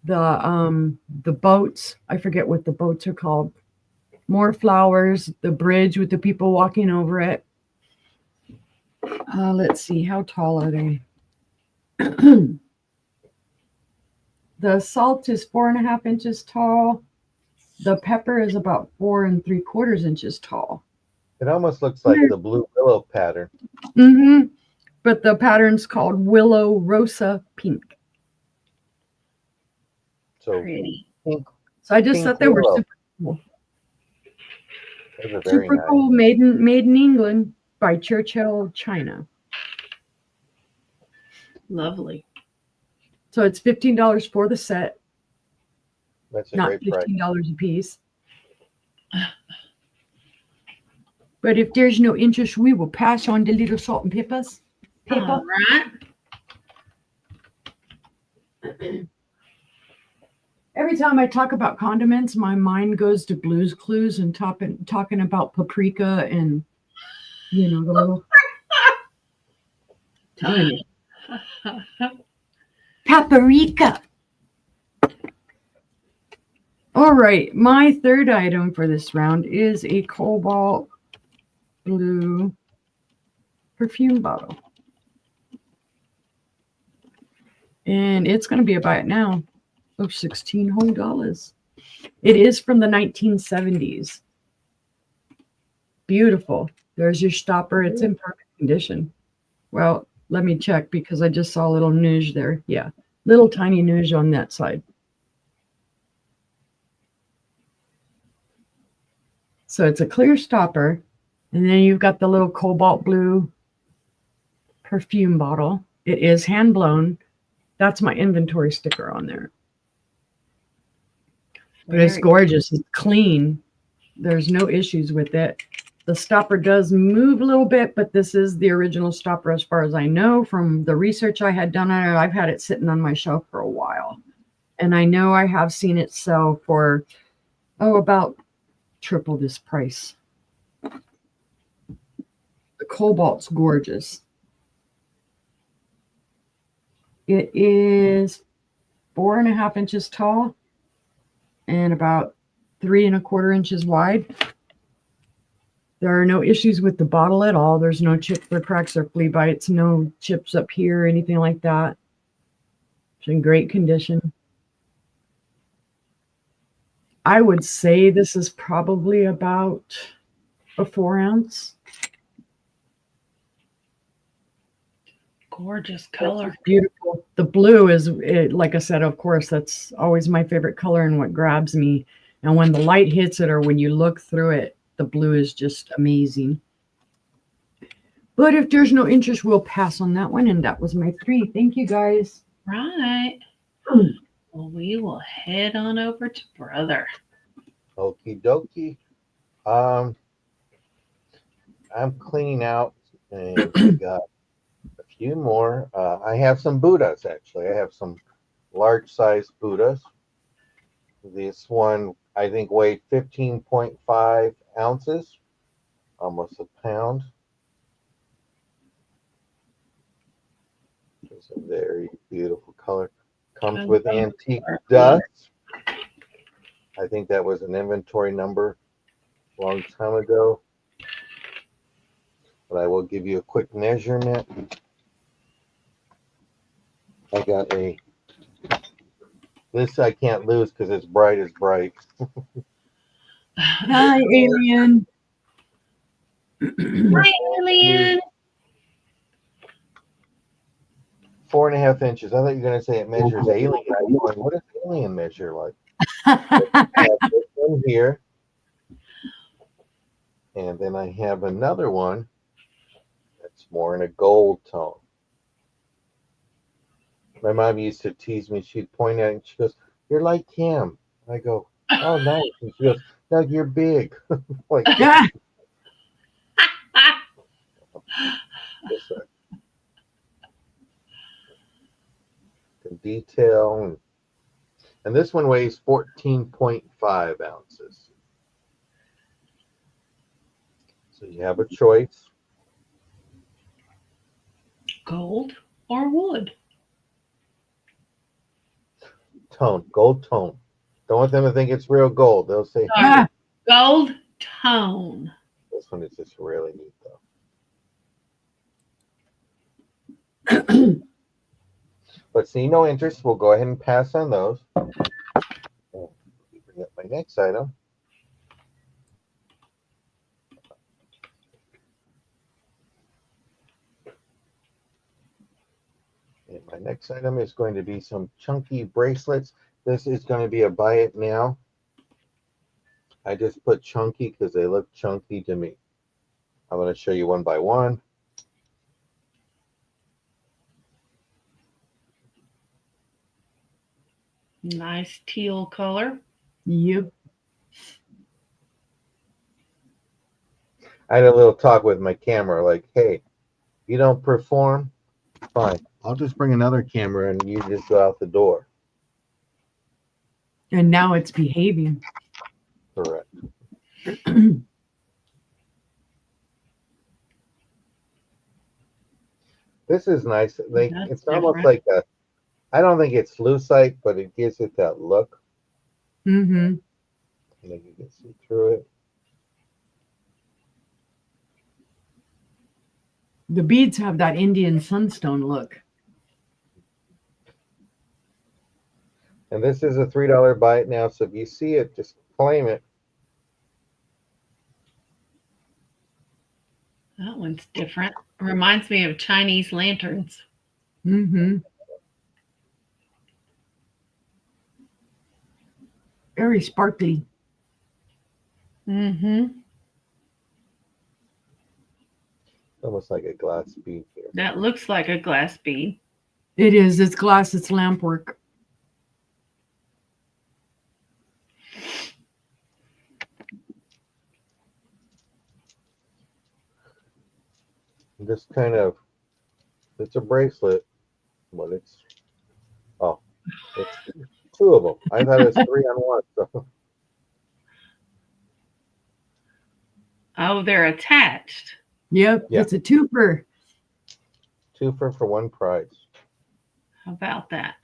the boats. I forget what the boats are called. More flowers, the bridge with the people walking over it. Let's see, how tall are they? The salt is 4.5 inches tall. The pepper is about 4 3/4 inches tall. It almost looks like the blue willow pattern. Mm-hmm. But the pattern's called Willow Rosa Pink. So Pretty. pink. So I just Pink thought they were willow. super cool. Those are very Super nice. cool, made in England by Churchill, China. Lovely. So it's $15 for the set, That's a not great price. $15 a piece. But if there's no interest, we will pass on the little salt and peppers. All right. Every time I talk about condiments, my mind goes to Blue's Clues and talking about paprika and, the little. Telling you. Paprika. All right. My third item for this round is a cobalt blue perfume bottle. And it's going to be a buy it now of $16 whole. It is from the 1970s. Beautiful. There's your stopper. It's in perfect condition. Well, let me check because I just saw a little nudge there. Yeah, little tiny nudge on that side. So it's a clear stopper. And then you've got the little cobalt blue perfume bottle. It is hand blown. That's my inventory sticker on there. But it's gorgeous. It's clean. There's no issues with it. The stopper does move a little bit, but this is the original stopper as far as I know from the research I had done on it. I've had it sitting on my shelf for a while. And I know I have seen it sell for, about triple this price. The cobalt's gorgeous. It is 4.5 inches tall and about 3 1/4 inches wide. There are no issues with the bottle at all. There's no chips or cracks or flea bites, no chips up here or anything like that. It's in great condition. I would say this is probably about a 4 ounce. Gorgeous color. Beautiful. The blue is, like I said, of course, that's always my favorite color and what grabs me. And when the light hits it or when you look through it, the blue is just amazing. But if there's no interest, we'll pass on that one. And that was my 3. Thank you, guys. Right. Well, we will head on over to Brother. Okie dokie. I'm cleaning out and we got a few more. I have some Buddhas, actually. I have some large size Buddhas. This one, I think, weighed 15.5 ounces, almost a pound. It's a very beautiful color. Comes with antique dust. I think that was an inventory number a long time ago. But I will give you a quick measurement. I got this I can't lose because it's bright as bright. Hi, Alien. Hi, Alien. 4.5 inches. I thought you were going to say it measures alien. I'm going, what does alien measure like? I have this one here. And then I have another one that's more in a gold tone. My mom used to tease me. She'd point at it and she goes, "You're like him." I go, "Oh, nice." And she goes, "Doug, you're big." Like Yeah. the detail. And this one weighs 14.5 ounces. So you have a choice. Gold or wood? Tone, gold tone. Don't want them to think it's real gold. They'll say, Ah. Gold tone. This one is just really neat, though. But see, no interest. We'll go ahead and pass on those. Oh, bring up my next item. And my next item is going to be some chunky bracelets. This is going to be a buy it now. I just put chunky because they look chunky to me. I'm going to show you one by one. Nice teal color. Yep. I had a little talk with my camera like, hey, you don't perform? Fine. I'll just bring another camera and you just go out the door. And now it's behaving. Correct. This is nice. Like That's it's almost different. like a, I don't think it's lucite, but it gives it that look. Mm-hmm. You know, you can see through it. The beads have that Indian sunstone look. And this is a $3 buy it now. So if you see it, just claim it. That one's different. Reminds me of Chinese lanterns. Mm-hmm. Very sparkly. Mm-hmm. Almost like a glass bead here. That looks like a glass bead. It is. It's glass. It's lamp work. Just kind of, it's a bracelet, but it's, oh, it's two of them. I thought it was three on one. So Oh, they're attached. Yep. Yeah. It's a twofer. two for one price. How about that?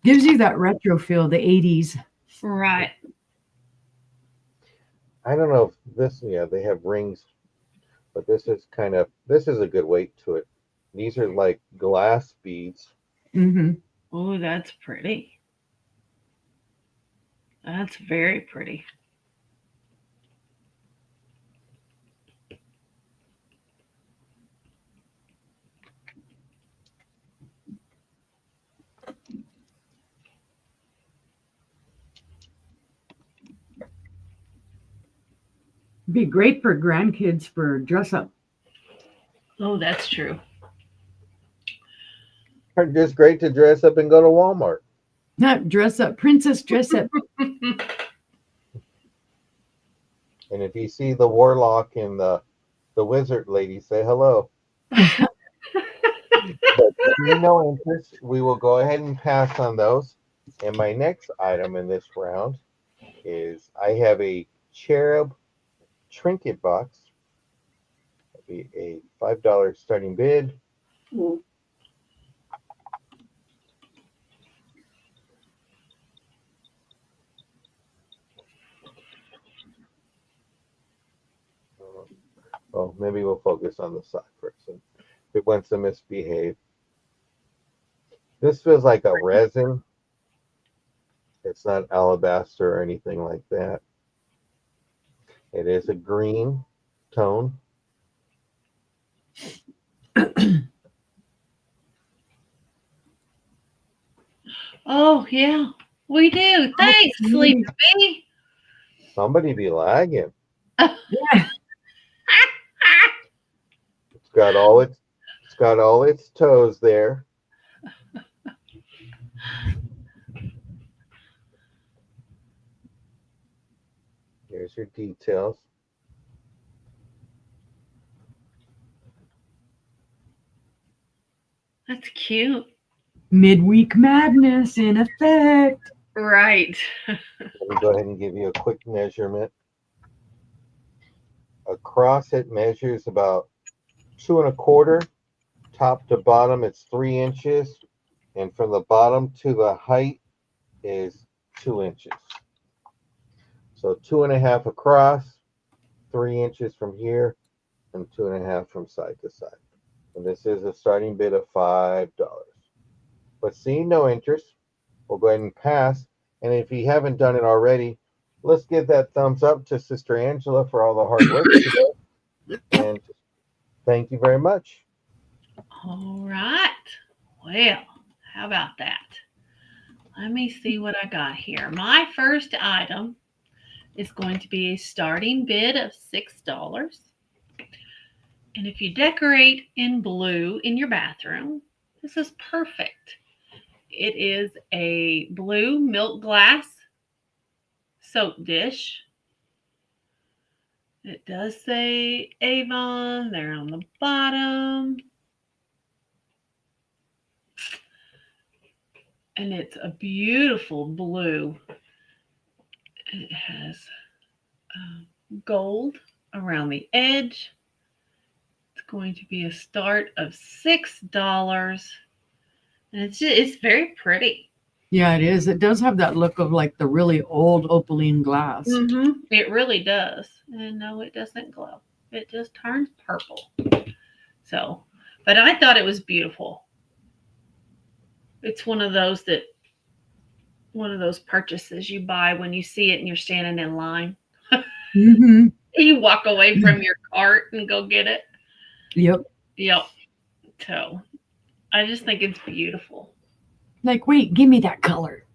Gives you that retro feel, the 80s. Right. I don't know if this, yeah, they have rings, but this is kind of, this is a good weight to it. These are like glass beads. Mm-hmm. Oh, that's pretty. That's very pretty. Be great for grandkids for dress up. Oh, that's true. Are just great to dress up and go to Walmart. Not dress up. Princess dress up. And if you see the warlock and the wizard lady, say hello. But seeing no interest, we will go ahead and pass on those. And my next item in this round is I have a cherub trinket box. That'd be a $5 starting bid. Well, maybe we'll focus on the side first. If it wants to misbehave. This feels like a resin. It's not alabaster or anything like that. It is a green tone. Oh, yeah, we do. Thanks, Sleepy Bee. Somebody be lagging. Yeah. It's got all its toes there. Here's your details. That's cute. Midweek Madness in effect. Right. Let me go ahead and give you a quick measurement. Across it measures about 2 1/4. Top to bottom, it's 3 inches. And from the bottom to the height is 2 inches. So 2.5 across, 3 inches from here, and 2.5 from side to side. And this is a starting bid of $5. But seeing no interest, we'll go ahead and pass. And if you haven't done it already, let's give that thumbs up to Sister Angela for all the hard work today. And thank you very much. All right. Well, how about that? Let me see what I got here. My first item is going to be a starting bid of $6. And if you decorate in blue in your bathroom, this is perfect. It is a blue milk glass soap dish. It does say Avon there on the bottom. And it's a beautiful blue. And it has gold around the edge. It's going to be a start of $6. And it's very pretty. Yeah, it is. It does have that look of like the really old opaline glass. Mm-hmm. It really does. And no, it doesn't glow. It just turns purple. So, but I thought it was beautiful. It's one of those purchases you buy when you see it and you're standing in line. Mm-hmm. You walk away from your cart and go get it. Yep. Yep. So I just think it's beautiful. Like, wait, give me that color.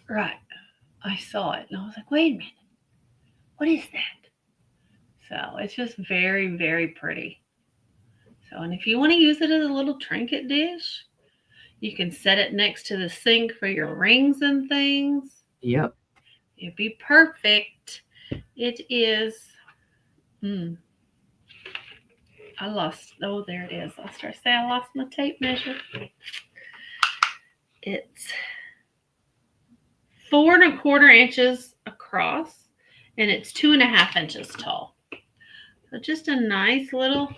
Right. I saw it and I was like, wait a minute. What is that? So it's just very, very pretty. So, and if you want to use it as a little trinket dish, you can set it next to the sink for your rings and things. Yep. It'd be perfect. It is. There it is. I was trying to say I lost my tape measure. It's 4 1/4 inches across, and it's 2.5 inches tall. So just a nice little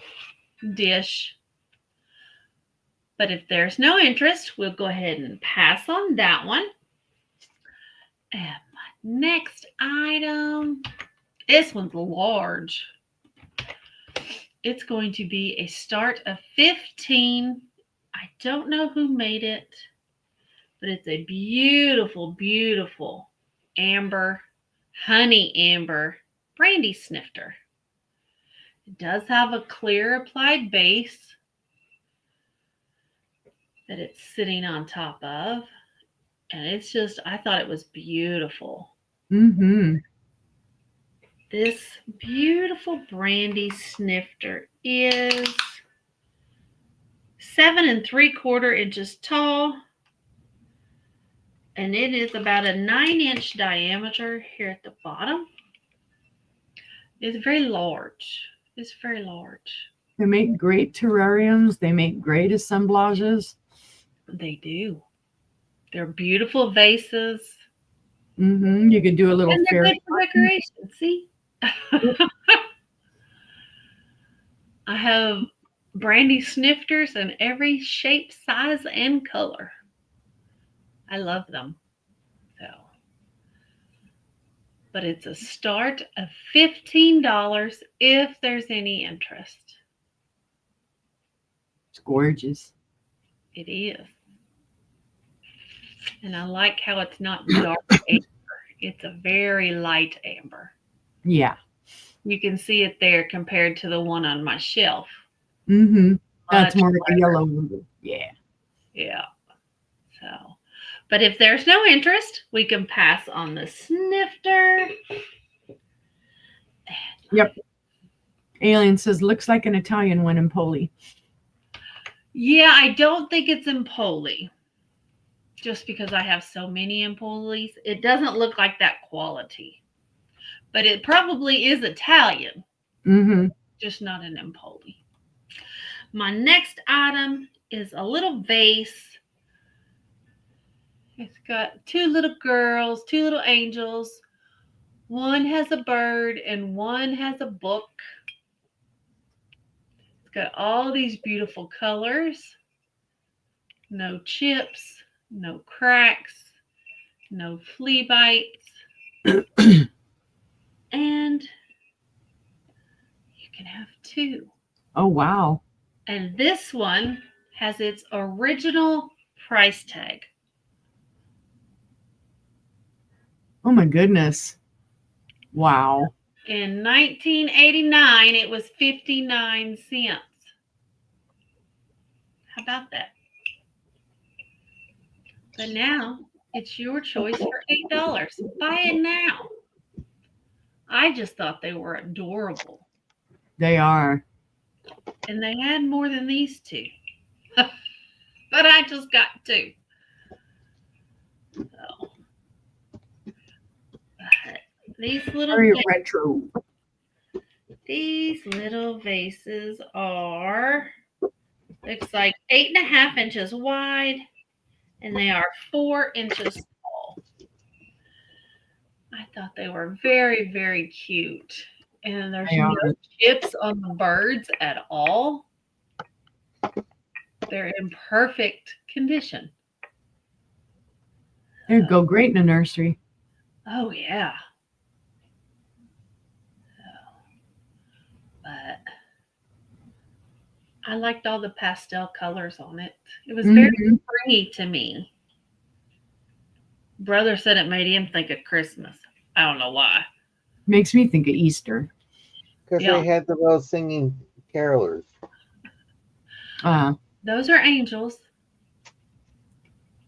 dish. But if there's no interest, we'll go ahead and pass on that one. And my next item, this one's large. It's going to be a start of 15. I don't know who made it, but it's a beautiful, beautiful amber, honey amber brandy snifter. It does have a clear applied base that it's sitting on top of. And it's just, I thought it was beautiful. Mm-hmm. This beautiful brandy snifter is 7 3/4 inches tall. And it is about a 9-inch diameter here at the bottom. It's very large. It's very large. They make great terrariums. They make great assemblages. They do. They're beautiful vases. Mm-hmm. You could do a little And they're fairy. good for decoration. See? I have brandy snifters in every shape, size, and color. I love them. So, but it's a start of $15 if there's any interest. It's gorgeous. It is. And I like how it's not dark amber. It's a very light amber. Yeah. You can see it there compared to the one on my shelf. Mm-hmm. That's Much more like a lighter. yellow one. Yeah. Yeah. So, but if there's no interest, we can pass on the snifter. Yep. Alien says, looks like an Italian one in Poli. Yeah, I don't think it's in Poli. Just because I have so many Empolis, it doesn't look like that quality. But it probably is Italian, Mm-hmm. just not an Empoli. My next item is a little vase. It's got 2 little girls, 2 little angels. One has a bird and one has a book. It's got all these beautiful colors. No chips, no cracks, no flea bites. And you can have 2. Oh, wow. And this one has its original price tag. Oh my goodness. Wow. In 1989, it was 59 cents. How about that? But now it's your choice for $8. Buy it now. I just thought they were adorable. They are. And they had more than these two. But I just got two. So, but these little Very retro. These little vases are, looks like 8.5 inches wide, and they are 4 inches tall. I thought they were very, very cute. And there's no chips on the birds at all. They're in perfect condition. They'd go great in a nursery. Oh, yeah. But I liked all the pastel colors on it. It was very springy to me. Brother said it made him think of Christmas. I don't know why. Makes me think of Easter. Because they had the little singing carolers. Those are angels.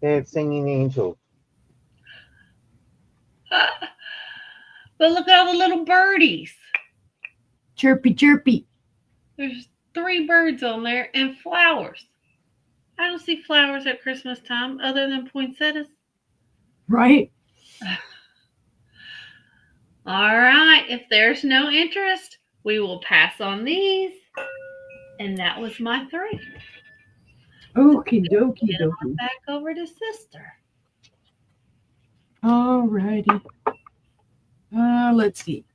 They had singing angels. But look at all the little birdies. Chirpy, chirpy. There's 3 birds on there and flowers. I don't see flowers at Christmas time other than poinsettias. Right? All right. If there's no interest, we will pass on these. And that was my 3. Okie dokie dokie. Back over to sister. All righty. Let's see.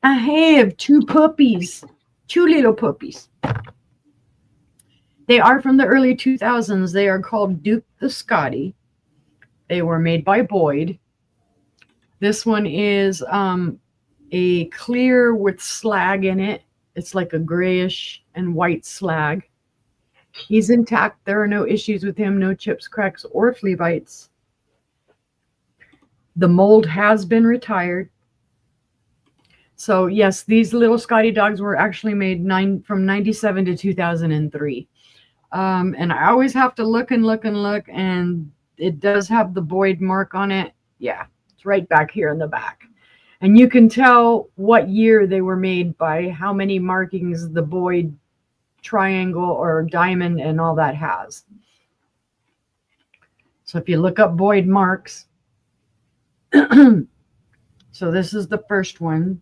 I have 2 puppies. 2 little puppies. They are from the early 2000s. They are called Duke the Scotty. They were made by Boyd. This one is a clear with slag in it. It's like a grayish and white slag. He's intact. There are no issues with him. No chips, cracks, or flea bites. The mold has been retired. So yes, these little Scotty dogs were actually made from 97 to 2003. And I always have to look and look and look, and it does have the Boyd mark on it. Yeah, it's right back here in the back. And you can tell what year they were made by how many markings the Boyd triangle or diamond and all that has. So if you look up Boyd marks, so this is the first one.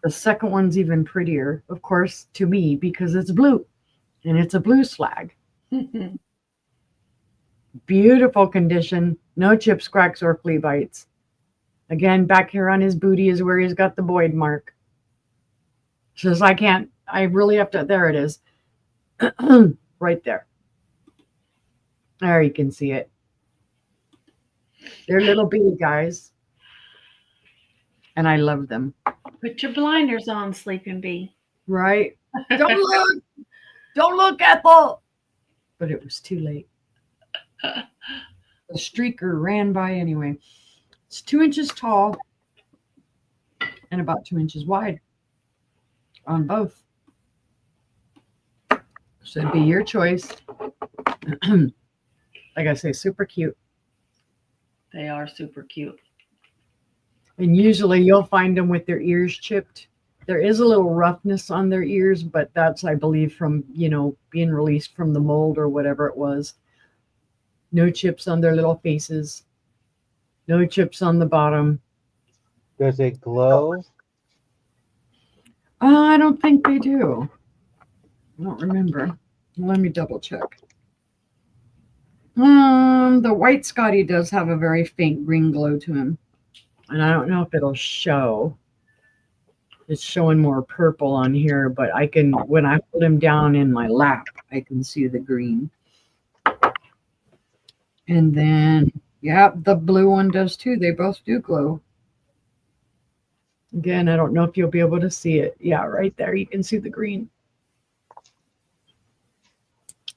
The second one's even prettier, of course, to me, because it's blue, and it's a blue slag. Beautiful condition, no chips, cracks, or flea bites. Again, back here on his booty is where he's got the Boyd mark. Says I really have to, there it is. Right there. There you can see it. They're little bitty guys. And I love them. Put your blinders on, Sleeping Bee. Right? Don't look! Don't look, Ethel! But it was too late. The streaker ran by anyway. It's 2 inches tall and about 2 inches wide on both. So it'd be your choice. Like I say, super cute. They are super cute. And usually you'll find them with their ears chipped. There is a little roughness on their ears, but that's, I believe, from, being released from the mold or whatever it was. No chips on their little faces. No chips on the bottom. Does it glow? I don't think they do. I don't remember. Let me double check. The white Scotty does have a very faint green glow to him. And I don't know if it'll show. It's showing more purple on here, but I can, when I put him down in my lap, I can see the green. And then, yeah, the blue one does too. They both do glow. Again, I don't know if you'll be able to see it. Yeah, right there. You can see the green.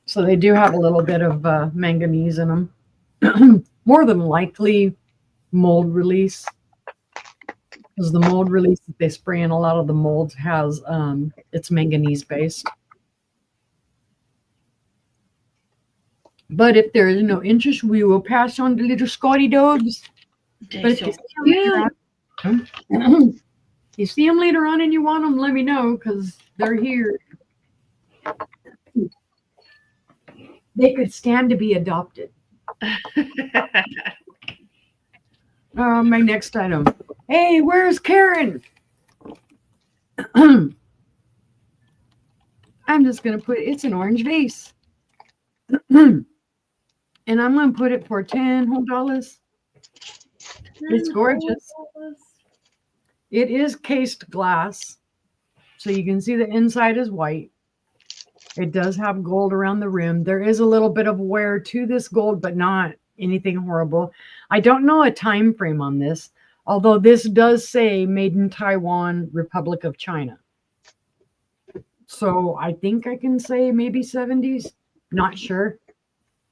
So they do have a little bit of manganese in them. More than likely mold release. Because the mold release that they spray in a lot of the molds has, it's manganese based. But if there is no interest, we will pass on the little Scotty dogs. They're But if so you see them cute. later on, you see them later on and you want them, let me know because they're here. They could stand to be adopted. My next item. Hey, where's Karen? I'm just going to put it's an orange vase. And I'm going to put it for $10 whole dollars. It's gorgeous. It is cased glass. So you can see the inside is white. It does have gold around the rim. There is a little bit of wear to this gold, but not anything horrible. I don't know a time frame on this, although this does say made in Taiwan, Republic of China. So I think I can say maybe 70s. Not sure.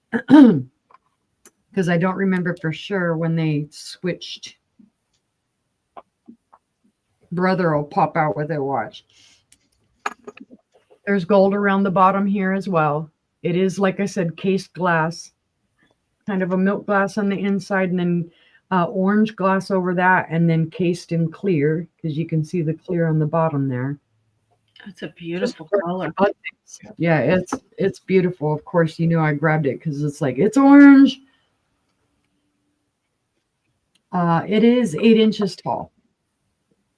Because I don't remember for sure when they switched. Brother will pop out with it. Watch. There's gold around the bottom here as well. It is, like I said, cased glass. Kind of a milk glass on the inside and then orange glass over that and then cased in clear because you can see the clear on the bottom there. That's a beautiful color. Yeah, it's beautiful. Of course, you know I grabbed it because it's like, it's orange. It is 8 inches tall.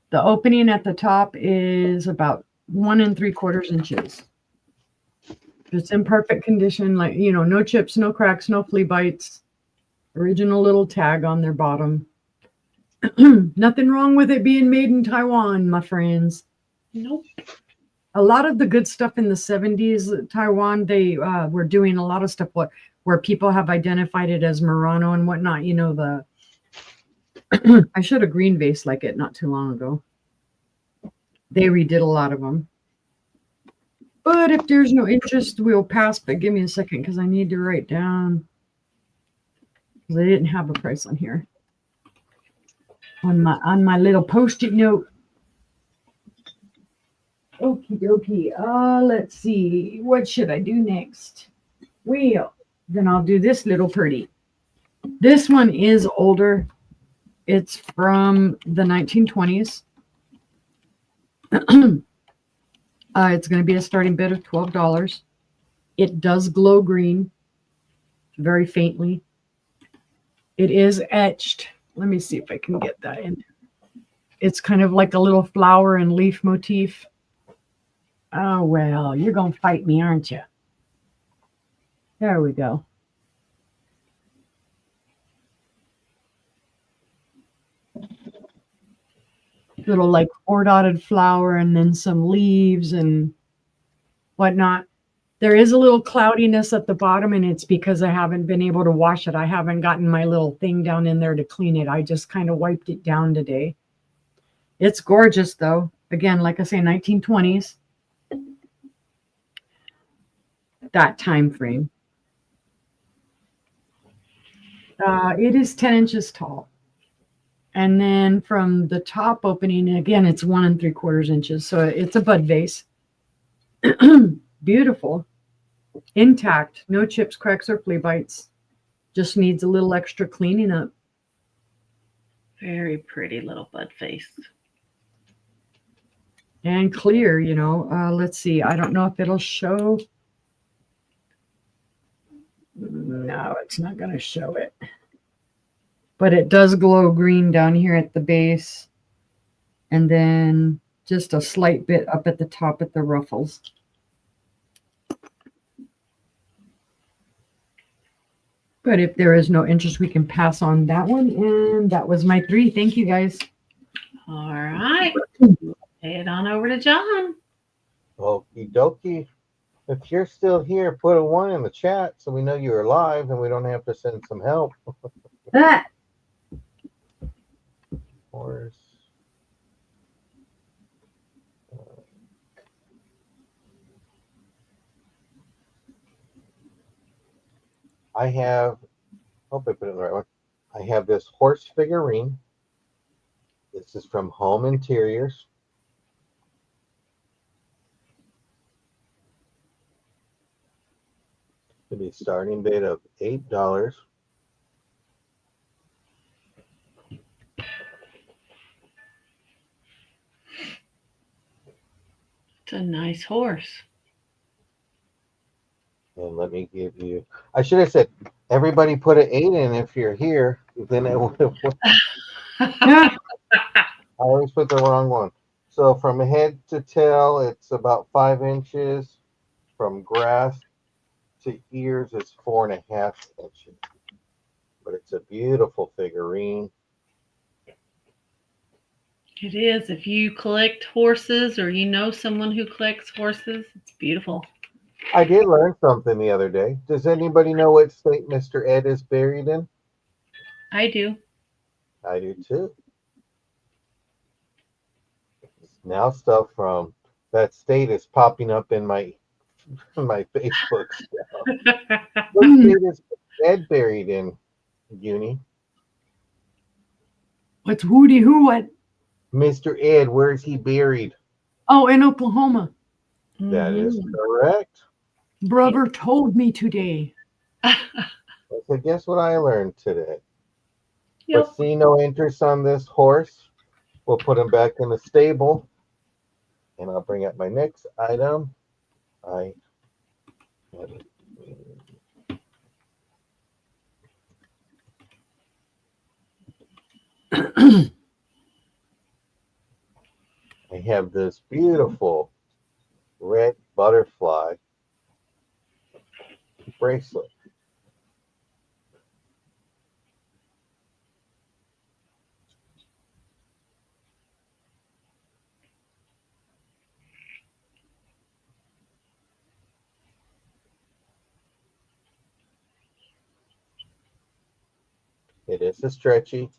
The opening at the top is about 1 3/4 inches. It's in perfect condition, like, you know, no chips, no cracks, no flea bites. Original little tag on their bottom. Nothing wrong with it being made in Taiwan, my friends. Nope. A lot of the good stuff in the 70s, Taiwan, they were doing a lot of stuff where people have identified it as Murano and whatnot. You know, the I showed a green vase like it not too long ago. They redid a lot of them. But if there's no interest, we'll pass. But give me a second because I need to write down. Because I didn't have a price on here. On my little Post-it note. Okie dokie. Let's see. What should I do next? Well, then I'll do this little pretty. This one is older. It's from the 1920s. It's going to be a starting bid of $12. It does glow green, very faintly. It is etched. Let me see if I can get that in. It's kind of like a little flower and leaf motif. Oh, well, you're going to fight me, aren't you? There we go. Little like 4-dotted flower and then some leaves and whatnot. There is a little cloudiness at the bottom, and it's because I haven't been able to wash it. I haven't gotten my little thing down in there to clean it. I just kind of wiped it down today. It's gorgeous, though. Again, like I say, 1920s. That time frame. It is 10 inches tall. And then from the top opening, again, it's 1 3/4 inches. So it's a bud vase. Beautiful. Intact. No chips, cracks, or flea bites. Just needs a little extra cleaning up. Very pretty little bud face. And clear, you know. Let's see. I don't know if it'll show. No, it's not going to show it. But it does glow green down here at the base. And then just a slight bit up at the top at the ruffles. But if there is no interest, we can pass on that one. And that was my 3. Thank you, guys. All right. Head on over to John. Okie dokie. If you're still here, put a 1 in the chat so we know you're alive and we don't have to send some help. Ah, Horse. I have, hope I put it in the right one. I have this horse figurine. This is from Home Interiors. It'll be starting bid of $8. It's a nice horse. And let me give you, I should have said, everybody put an 8 in if you're here. Then it would have, ah, I always put the wrong one. So from head to tail, it's about 5 inches. From grass to ears, it's 4.5 inches. But it's a beautiful figurine. It is. If you collect horses or you know someone who collects horses, it's beautiful. I did learn something the other day. Does anybody know what state Mr. Ed is buried in? I do. I do too. Now stuff from that state is popping up in my Facebook stuff. What state is Ed buried in, Uni? what's Woody who what? Mr. Ed, where is he buried? Oh, in Oklahoma. That is Mhm. correct. Brother told me today. So guess what I learned today? Yep. But see no interest on this horse. We'll put him back in the stable. And I'll bring up my next item. I have this beautiful red butterfly bracelet. It is a stretchy.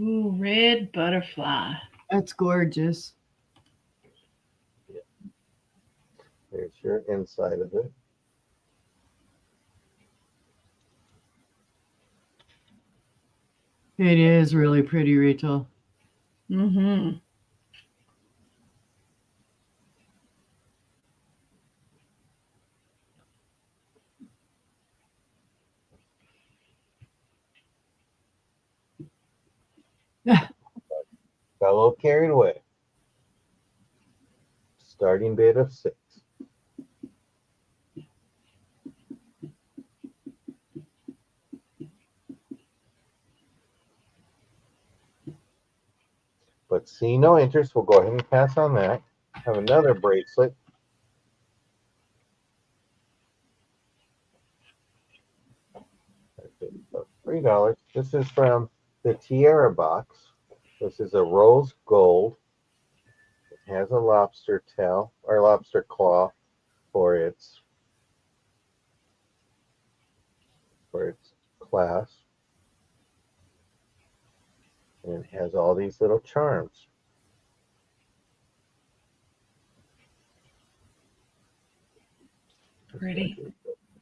Ooh, red butterfly. That's gorgeous. There's your inside of it. It is really pretty, Rachel. Mm-hmm. Got a little carried away. Starting bid of 6. But see no interest. We'll go ahead and pass on that. Have another bracelet. $3. This is from the Tiara box. This is a rose gold. It has a lobster tail or lobster claw for its clasp. And it has all these little charms. Pretty.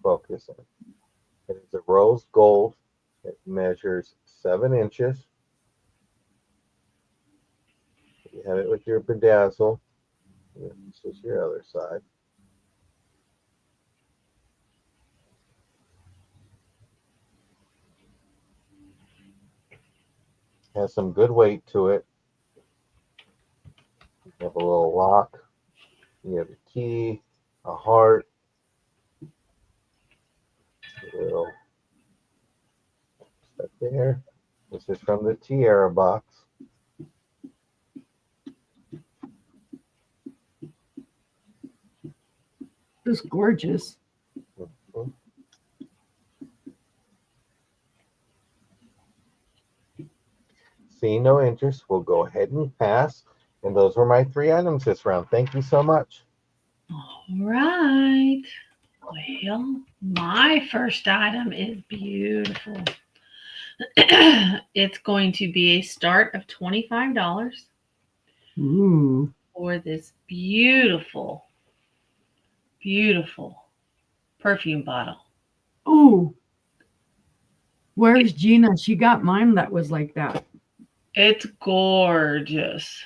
Focus on. It is a rose gold. It measures 7 inches. You have it with your bedazzle. This is your other side. Has some good weight to it. You have a little lock. You have a key, a heart, a little stuff there. This is from the Tiara box. It's gorgeous. Mhm. See no interest. We'll go ahead and pass. And those were my 3 items this round. Thank you so much. All right. Well, my first item is beautiful. It's going to be a start of $25 Ooh. for this beautiful, beautiful perfume bottle. Ooh. Where's Gina? She got mine that was like that. It's gorgeous.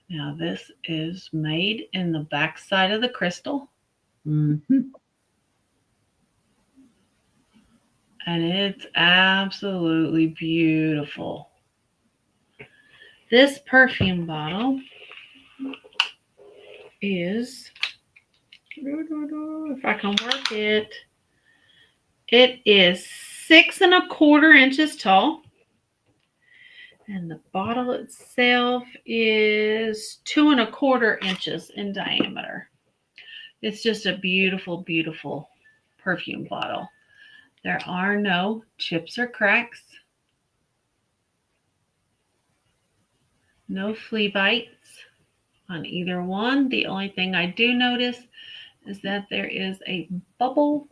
Now, this is made in the backside of the crystal, Mm-hmm. and it's absolutely beautiful. This perfume bottle is, if I can work it, it is 6¼ inches tall. And the bottle itself is 2¼ inches in diameter. It's just a beautiful, beautiful perfume bottle. There are no chips or cracks. No flea bites on either one. The only thing I do notice is that there is a bubble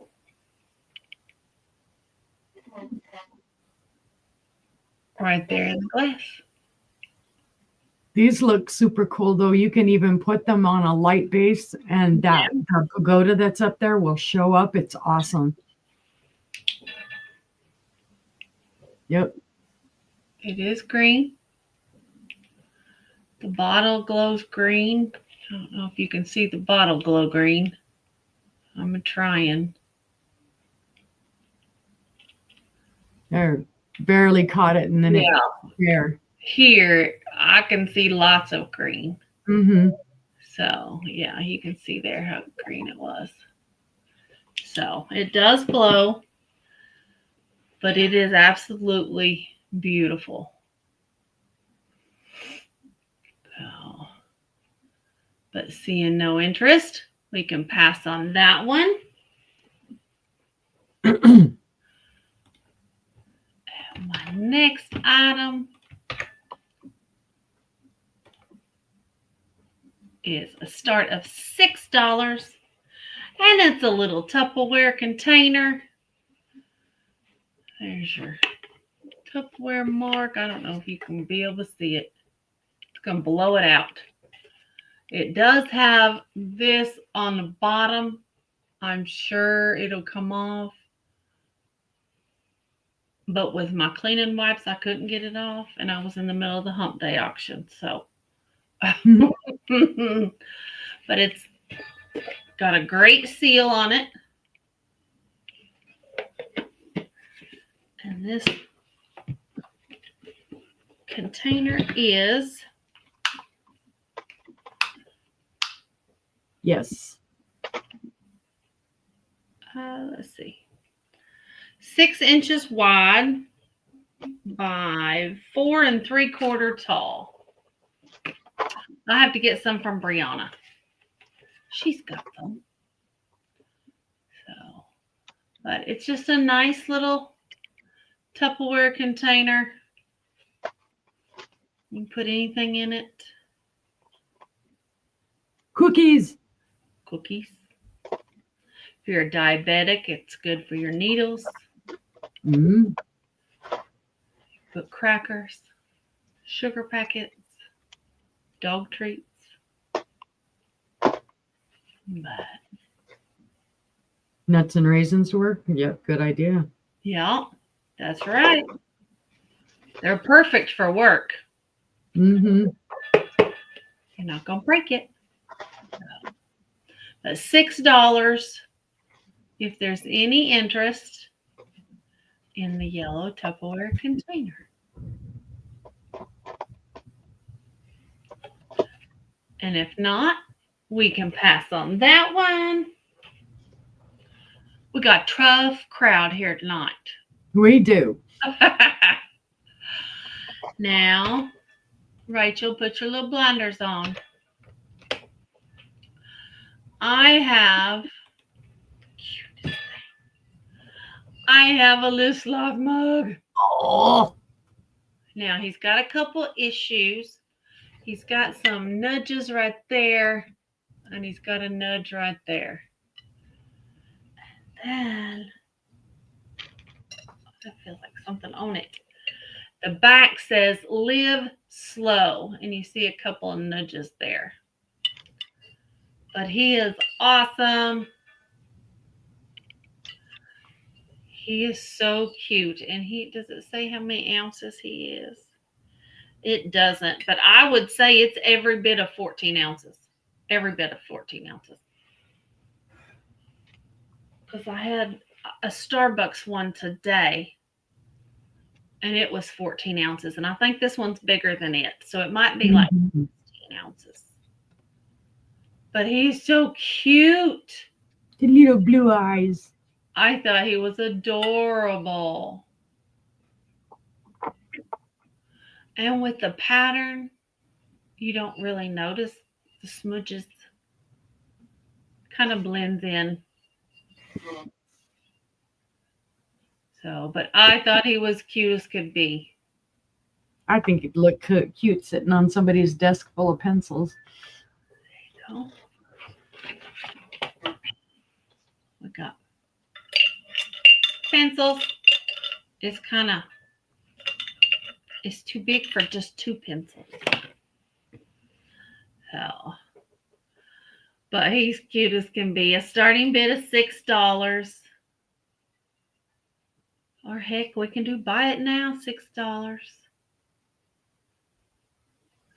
right there in the glass. These look super cool, though. You can even put them on a light base, and that pagoda that's up there will show up. It's awesome. Yep. It is green. The bottle glows green. I don't know if you can see the bottle glow green. I'm trying. There, barely caught it, and then there. Here, I can see lots of green. Mm-hmm. So, yeah, you can see there how green it was. So, it does glow, but it is absolutely beautiful. So, but seeing no interest, we can pass on that one. My next item is a start of $6, and it's a little Tupperware container. There's your Tupperware mark. I don't know if you can be able to see it. It's going to blow it out. It does have this on the bottom. I'm sure it'll come off. But with my cleaning wipes, I couldn't get it off, and I was in the middle of the hump day auction. So, but it's got a great seal on it. And this container is, Yes. let's see, 6 inches wide by 4¾ tall. I have to get some from Brianna. She's got them. So, but it's just a nice little Tupperware container. You can put anything in it. Cookies. Cookies. If you're a diabetic, it's good for your needles. Mm-hmm. Put crackers, sugar packets, dog treats. But Nuts and raisins work. Yep, good idea. yeah, that's right. They're perfect for work. Mm-hmm. You're not going to break it. But $6 if there's any interest in the yellow Tupperware container. And if not, we can pass on that one. We got tough crowd here tonight. We do. Now, Rachel, put your little blinders on. I have a Liz Love mug. Oh. Now, he's got a couple issues. He's got some nudges right there, and he's got a nudge right there. And then that feels like something on it. The back says live slow, and you see a couple of nudges there. But he is awesome. He is so cute. And does it say how many ounces he is? It doesn't, but I would say it's every bit of 14 ounces. Every bit of 14 ounces. Because I had a Starbucks one today, and it was 14 ounces. And I think this one's bigger than it. So it might be like 15 ounces. But he's so cute. The little blue eyes. I thought he was adorable. And with the pattern, you don't really notice the smudges. Kind of blends in. So, but I thought he was cute as could be. I think it'd look cute sitting on somebody's desk full of pencils. There you go. We got pencils. It's too big for just 2 pencils. So, but he's cute as can be. A starting bid of $6. Or heck, we can do buy it now, $6.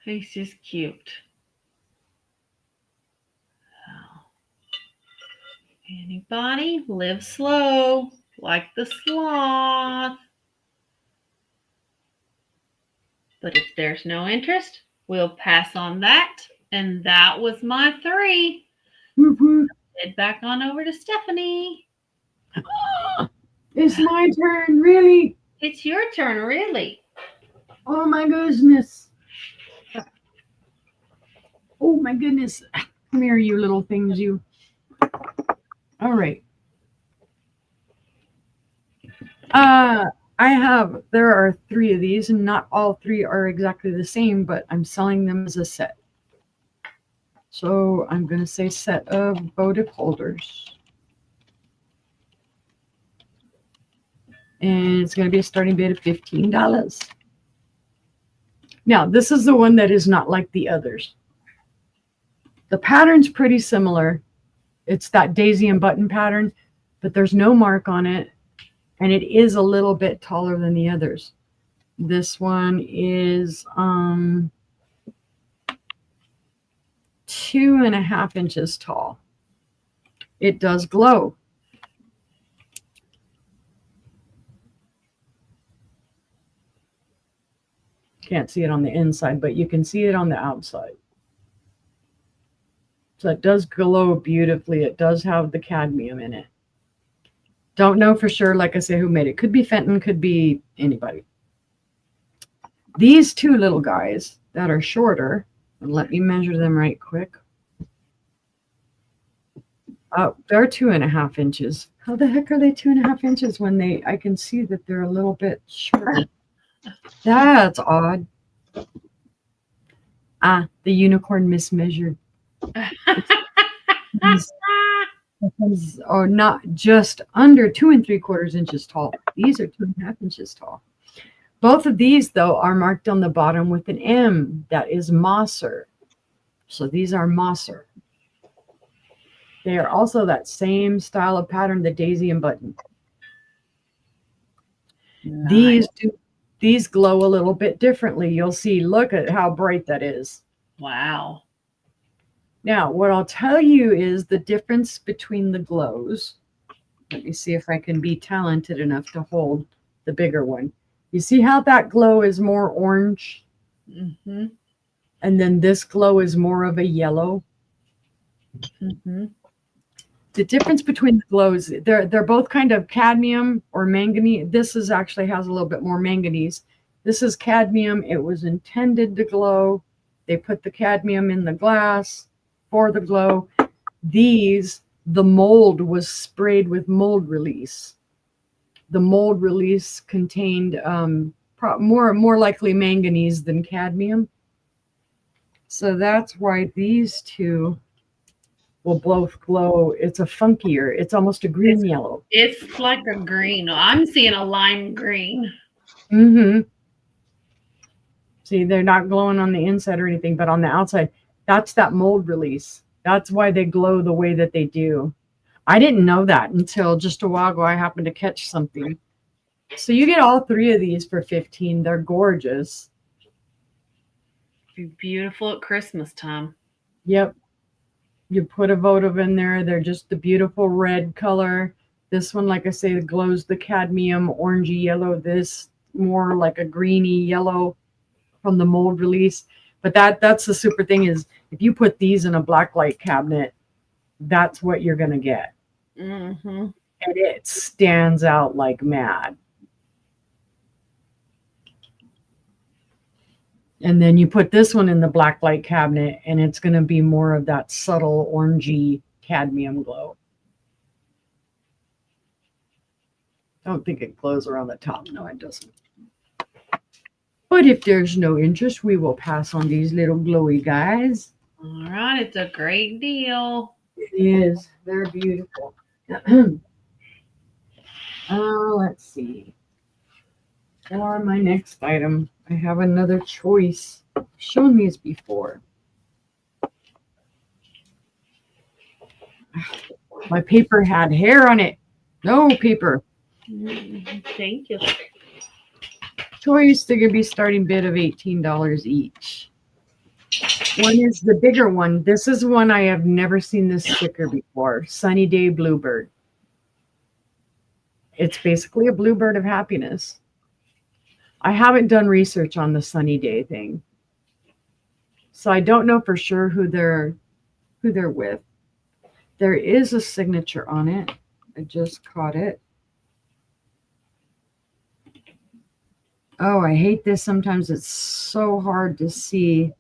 He's just cute. So, anybody live slow like the sloth. But if there's no interest, we'll pass on that. And that was my 3. Head back on over to Stephanie. It's my turn, really? It's your turn, really. Oh my goodness. Oh my goodness. Come here, you little things, you. All right. There are 3 of these, and not all 3 are exactly the same, but I'm selling them as a set. So I'm going to say set of votive holders. And it's going to be a starting bid of $15. Now, this is the one that is not like the others. The pattern's pretty similar. It's that daisy and button pattern, but there's no mark on it. And it is a little bit taller than the others. This one is 2.5 inches tall. It does glow. Can't see it on the inside, but you can see it on the outside. So it does glow beautifully. It does have the cadmium in it. Don't know for sure, like I say, who made it. Could be Fenton, could be anybody. These 2 little guys that are shorter, and let me measure them right quick. Oh, they're 2.5 inches. How the heck are they 2.5 inches when I can see that they're a little bit shorter? That's odd. The unicorn mismeasured. Are not just under 2 3/4 inches tall. These are 2.5 inches tall. Both of these, though, are marked on the bottom with an M. That is Mosser. So these are Mosser. They are also that same style of pattern, the daisy and button. Nice. These glow a little bit differently. You'll see, look at how bright that is. Wow. Now, what I'll tell you is the difference between the glows. Let me see if I can be talented enough to hold the bigger one. You see how that glow is more orange? Mm-hmm. And then this glow is more of a yellow. Mm-hmm. The difference between the glows, they're both kind of cadmium or manganese. This actually has a little bit more manganese. This is cadmium. It was intended to glow. They put the cadmium in the glass for the glow. These, the mold was sprayed with mold release. The mold release contained more likely manganese than cadmium. So that's why these two will both glow. It's a funkier. It's almost a green yellow. It's like a green. I'm seeing a lime green. Mm-hmm. See, they're not glowing on the inside or anything, but on the outside, that's that mold release. That's why they glow the way that they do. I didn't know that until just a while ago. I happened to catch something. So you get all three of these for $15. They're gorgeous. Be beautiful at Christmas time. Yep. You put a votive in there. They're just the beautiful red color. This one, like I say, glows the cadmium, orangey yellow. This more like a greeny yellow from the mold release. But that's the super thing is if you put these in a black light cabinet, that's what you're going to get. Mm-hmm. And it stands out like mad. And then you put this one in the black light cabinet and it's going to be more of that subtle orangey cadmium glow. I don't think it glows around the top. No, it doesn't. But if there's no interest, we will pass on these little glowy guys. All right. It's a great deal. It is. They're beautiful. Let's see. For my next item, I have another choice. I've shown these before. My paper had hair on it. No paper. Thank you. Choice, they're going to be starting bid of $18 each. One is the bigger one. This is one I have never seen this sticker before. Sunny Day Bluebird. It's basically a bluebird of happiness. I haven't done research on the Sunny Day thing. So I don't know for sure who they're with. There is a signature on it. I just caught it. Oh, I hate this. Sometimes it's so hard to see.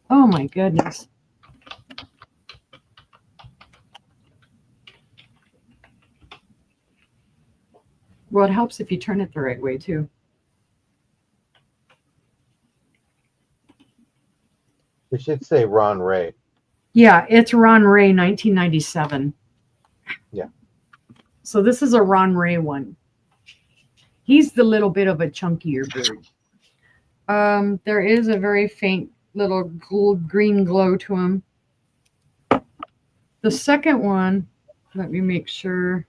Oh my goodness. Well, it helps if you turn it the right way too. It should say Ron Ray. Yeah, it's Ron Ray 1997. Yeah. So this is a Ron Ray one. He's the little bit of a chunkier bird. There is a very faint little green glow to him. The second one, let me make sure.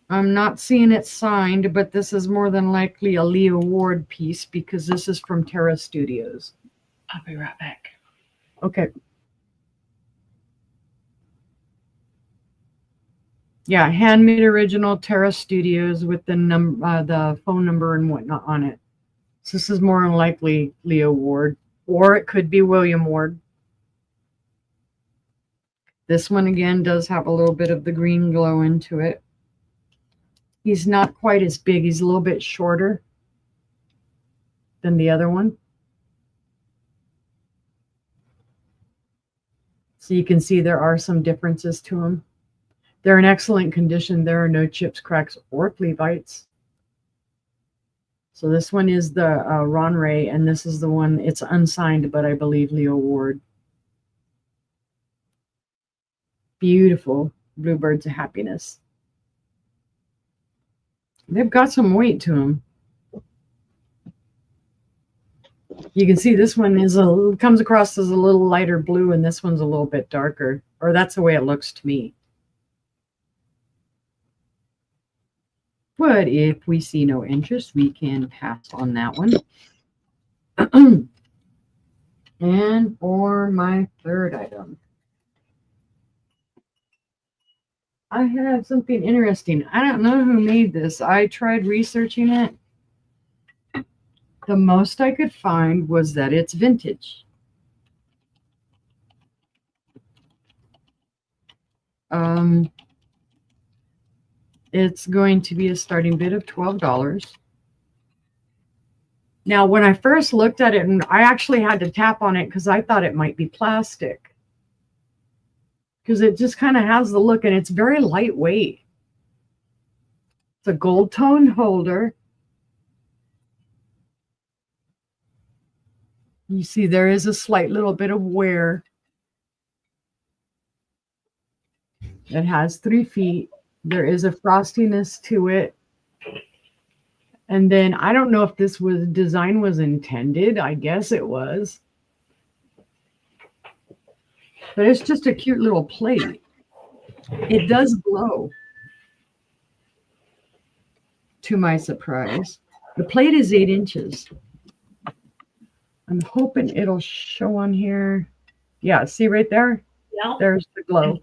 I'm not seeing it signed, but this is more than likely a Leo Ward piece because this is from Terra Studios. I'll be right back. Okay. Yeah, handmade original Terra Studios with the phone number and whatnot on it. So this is more than likely Leo Ward, or it could be William Ward. This one again does have a little bit of the green glow into it. He's not quite as big. He's a little bit shorter than the other one. So you can see there are some differences to him. They're in excellent condition. There are no chips, cracks, or flea bites. So this one is the Ron Ray, and this is the one, it's unsigned, but I believe Leo Ward. Beautiful bluebirds of happiness. They've got some weight to them. You can see this one comes across as a little lighter blue, and this one's a little bit darker, or that's the way it looks to me. But if we see no interest, we can pass on that one. And for my third item, I have something interesting. I don't know who made this. I tried researching it. The most I could find was that it's vintage. It's going to be a starting bid of $12. Now, when I first looked at it, and I actually had to tap on it because I thought it might be plastic. Because it just kind of has the look, and it's very lightweight. It's a gold tone holder. You see, there is a slight little bit of wear. It has 3 feet. There is a frostiness to it. And then I don't know if this design was intended. I guess it was. But it's just a cute little plate. It does glow, to my surprise. The plate is 8 inches. I'm hoping it'll show on here. Yeah, see right there? Yeah. There's the glow.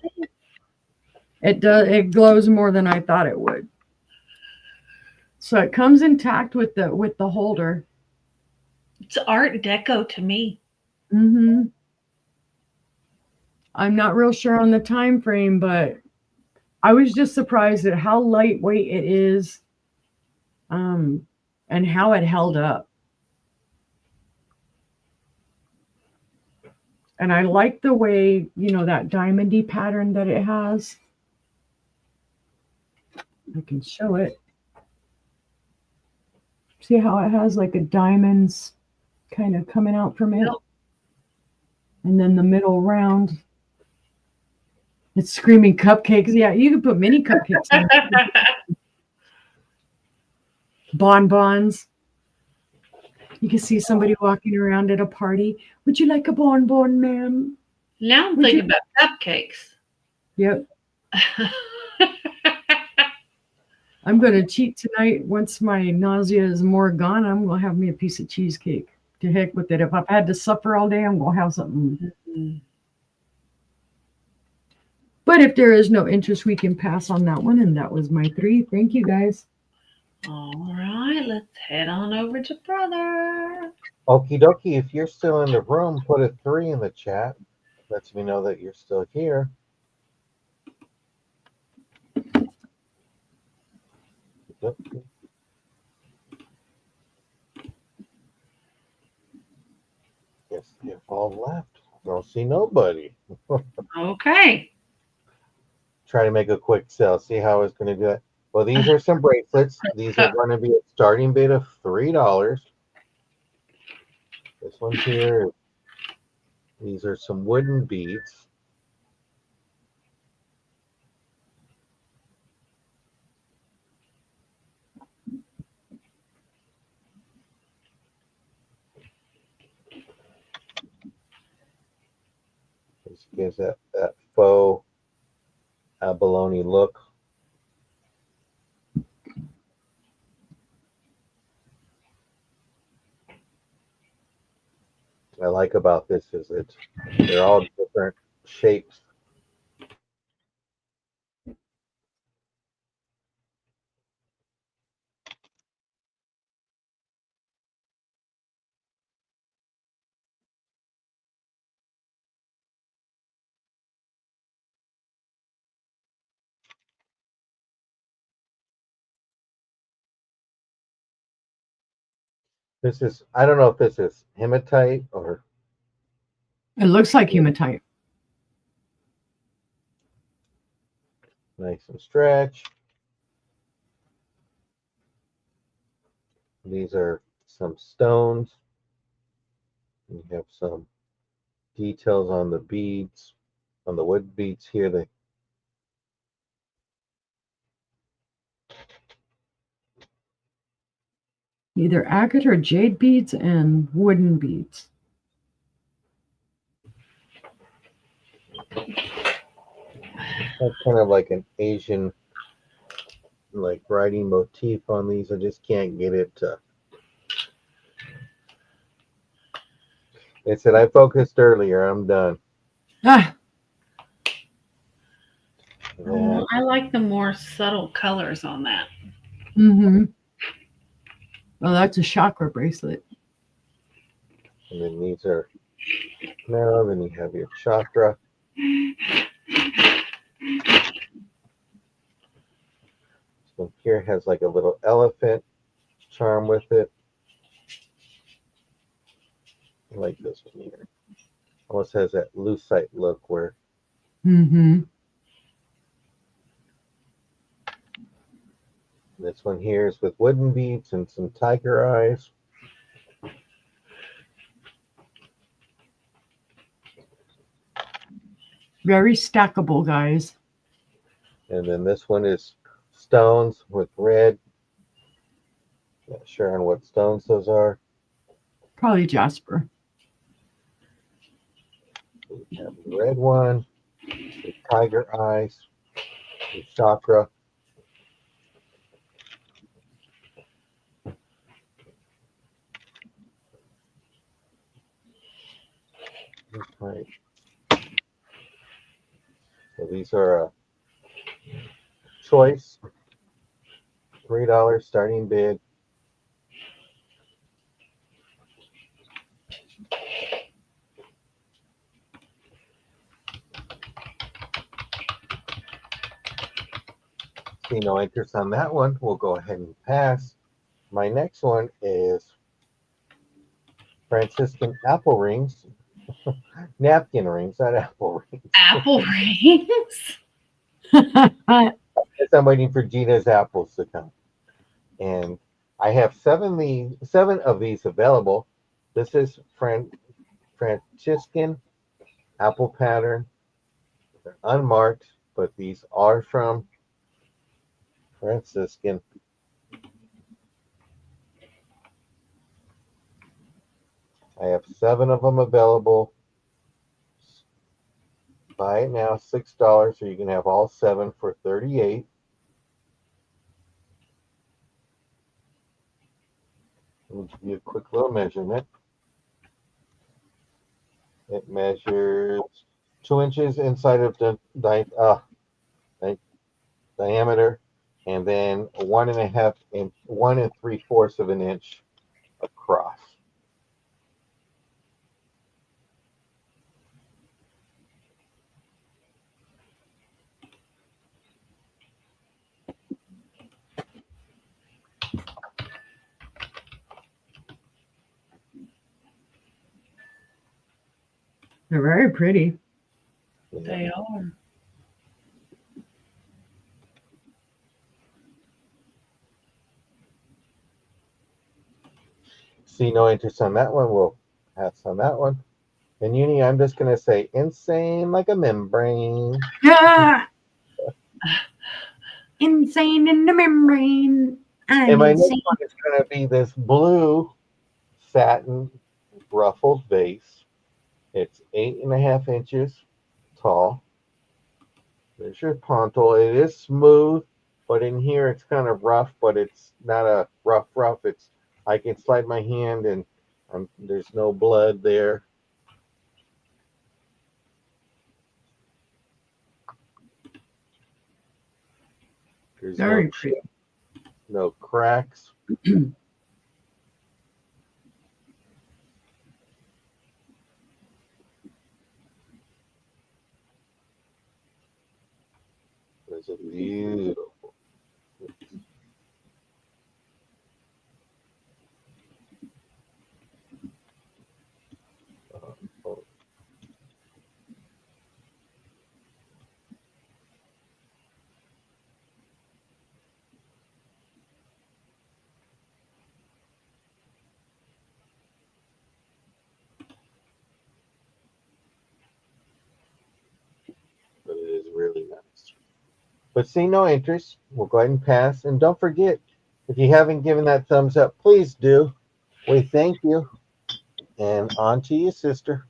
It does. It glows more than I thought it would. So it comes intact with the holder. It's Art Deco to me. Mm-hmm. I'm not real sure on the time frame, but I was just surprised at how lightweight it is, and how it held up. And I like the way, that diamondy pattern that it has. I can show it. See how it has like a diamonds kind of coming out from it? Yep. And then the middle round. It's screaming cupcakes. Yeah, you can put mini cupcakes in it. Bonbons. You can see somebody walking around at a party. Would you like a bonbon, ma'am? Now I'm thinking about cupcakes. Yep. I'm going to cheat tonight. Once my nausea is more gone, I'm going to have me a piece of cheesecake. To heck with it. If I've had to suffer all day, I'm going to have something. Mm-hmm. But if there is no interest, we can pass on that one. And that was my 3. Thank you, guys. All right, let's head on over to Brother. Okie dokie. If you're still in the room, put a 3 in the chat. Lets me know that you're still here. Yes, they've all left. I don't see nobody. Okay. Try to make a quick sale. See how I was going to do that. Well, these are some bracelets. These are going to be a starting bid of $3. This one here. These are some wooden beads. This gives that faux abalone look. What I like about this is they're all different shapes. This is, I don't know if this is hematite or. It looks like hematite. Nice and stretch. These are some stones. You have some details on the beads, on the wood beads here. Either agate or jade beads and wooden beads. That's kind of like an Asian like writing motif on these. I just can't get it to. It said I focused earlier. I'm done. Ah. Oh, I like the more subtle colors on that. Mm-hmm. Well, that's a chakra bracelet. And then these are now. Then you have your chakra. This one here has like a little elephant charm with it. I like this one here. Almost has that lucite look where. Mm-hmm. This one here is with wooden beads and some tiger eyes. Very stackable, guys. And then this one is stones with red. Not sure on what stones those are. Probably Jasper. We have the red one, the tiger eyes, the chakra. Right. So these are a choice, $3 starting bid. See no interest on that one. We'll go ahead and pass. My next one is Franciscan apple rings, napkin rings, not apple rings. Apple rings. Yes, I'm waiting for Gina's apples to come. And I have seven of these available. This is Franciscan apple pattern. They're unmarked, but these are from Franciscan. I have 7 of them available. Buy it now, $6, so you can have all 7 for $38. Let me give you a quick little measurement. It measures 2 inches inside of the diameter, and then 1.5 inch, 1 3/4 of an inch across. They're very pretty. They are. See no interest on that one. We'll pass on that one. And Uni, I'm just going to say insane like a membrane. Ah! Insane in the membrane. I'm And my next insane. one is going to be this blue satin ruffled vase. It's 8.5 inches tall. There's your pontal. It is smooth, but in here it's kind of rough, but it's not a rough. It's I can slide my hand and there's no blood there. There's Very no pretty. no cracks. There's a beautiful. Oh, but it is really nice. But see no interest. We'll go ahead and pass. And don't forget, if you haven't given that thumbs up, please do. We thank you. And on to you, sister.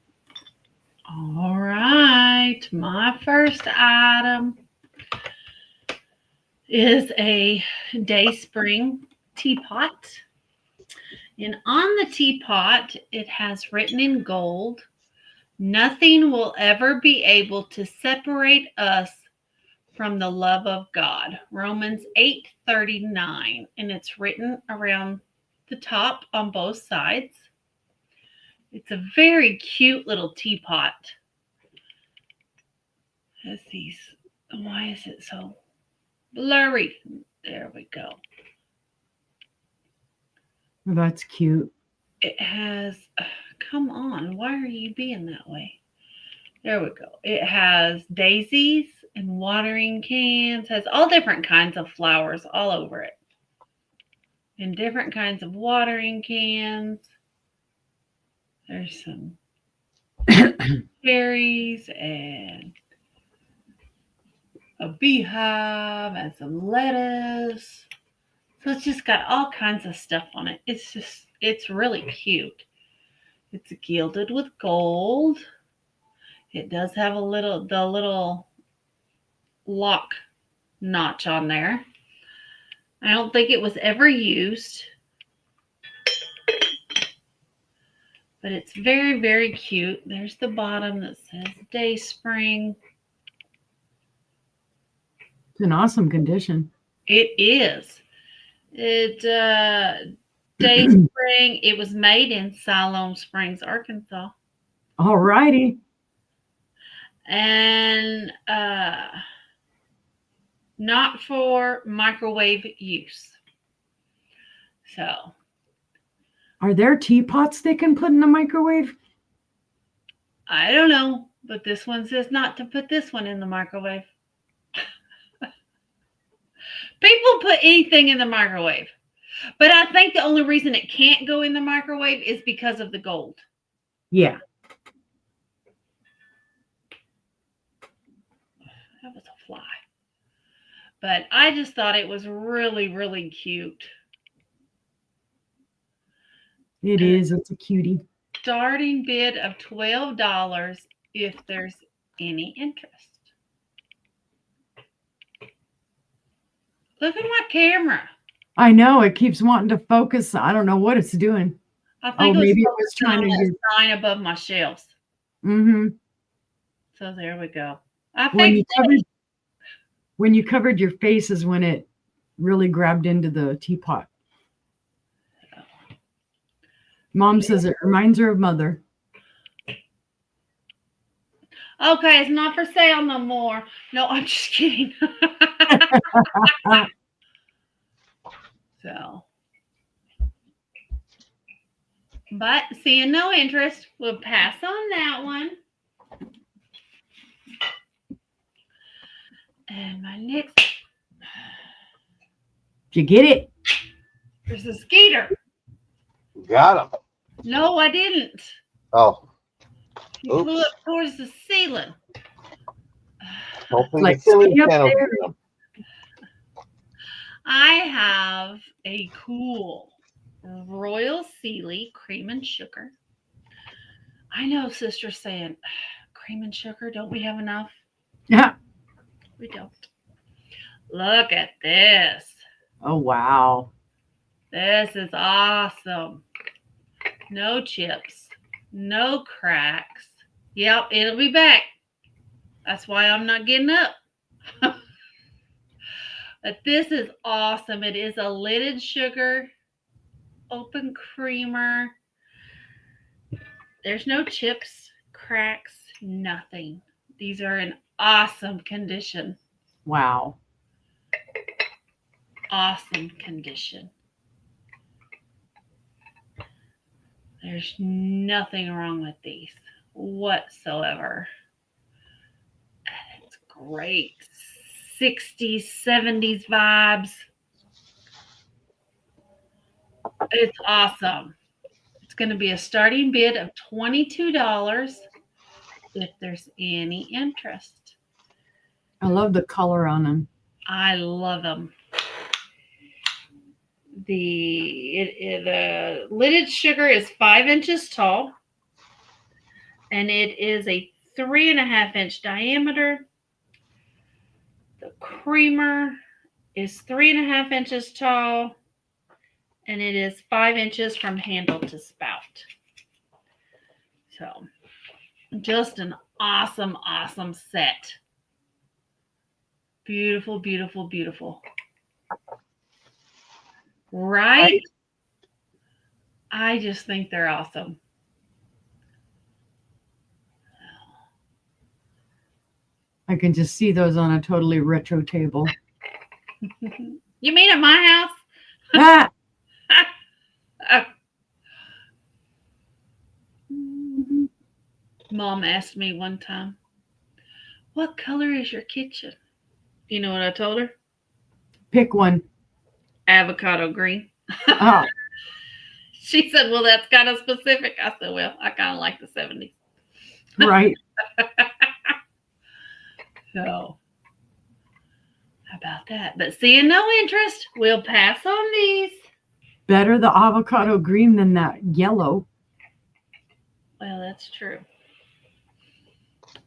All right. My first item is a Dayspring teapot. And on the teapot, it has written in gold, "Nothing will ever be able to separate us from the love of God." Romans 8:39. And it's written around the top on both sides. It's a very cute little teapot. Has these. Why is it so blurry? There we go. That's cute. It has. Come on. Why are you being that way? There we go. It has daisies and watering cans. Has all different kinds of flowers all over it. And different kinds of watering cans. There's some cherries and a beehive and some lettuce. So it's just got all kinds of stuff on it. It's really cute. It's gilded with gold. It does have the little lock notch on there. I don't think it was ever used. But it's very, very cute. There's the bottom that says Day Spring. It's in awesome condition. It is. It Day Spring. It was made in Siloam Springs, Arkansas. All righty. And not for microwave use. So, Are there teapots they can put in the microwave? I don't know, but this one says not to put this one in the microwave. People put anything in the microwave. But I think the only reason it can't go in the microwave is because of the gold. Yeah. That was a fly. But I just thought it was really, really cute. It is. It's a cutie. Starting bid of $12 if there's any interest. Look at my camera. I know. It keeps wanting to focus. I don't know what it's doing. I think maybe it it was trying to that get. sign above my shelves. Mm-hmm. So there we go. I When think you covered your face is when it really grabbed into the teapot. Mom says it reminds her of Mother. okay, it's not for sale no more. No, I'm just kidding. So, but seeing no interest, we'll pass on that one. And my next, Did you get it? there's a skeeter. Got him. No, I didn't. Oh, He oops. flew up towards the ceiling. Hopefully Like, the ceiling stay up channel. there. I have a cool Royal Sealy cream and sugar. I know sister's saying, cream and sugar, don't we have enough? Yeah. We don't. Look at this. Oh, wow. This is awesome. No chips, no cracks. Yep, it'll be back. That's why I'm not getting up. But this is awesome. It is a lidded sugar, open creamer. There's no chips, cracks, nothing. These are in awesome condition. Wow. Awesome condition. There's nothing wrong with these whatsoever. And it's great. 60s, 70s vibes. It's awesome. It's going to be a starting bid of $22 if there's any interest. I love the color on them. I love them. The lidded sugar is 5 inches tall, and it is a 3.5 inch diameter. The creamer is 3.5 inches tall, and it is 5 inches from handle to spout. So, just an awesome, awesome set. Beautiful, beautiful, beautiful. Right? I just think they're awesome. I can just see those on a totally retro table. You mean at my house? Ah! Mom asked me one time, what color is your kitchen? You know what I told her? Pick one. Avocado green. Oh, She said, well, that's kind of specific. I said, well, I kind of like the 70s. right. So, about that? But seeing no interest, we'll pass on these. Better the avocado green than that yellow. Well, that's true.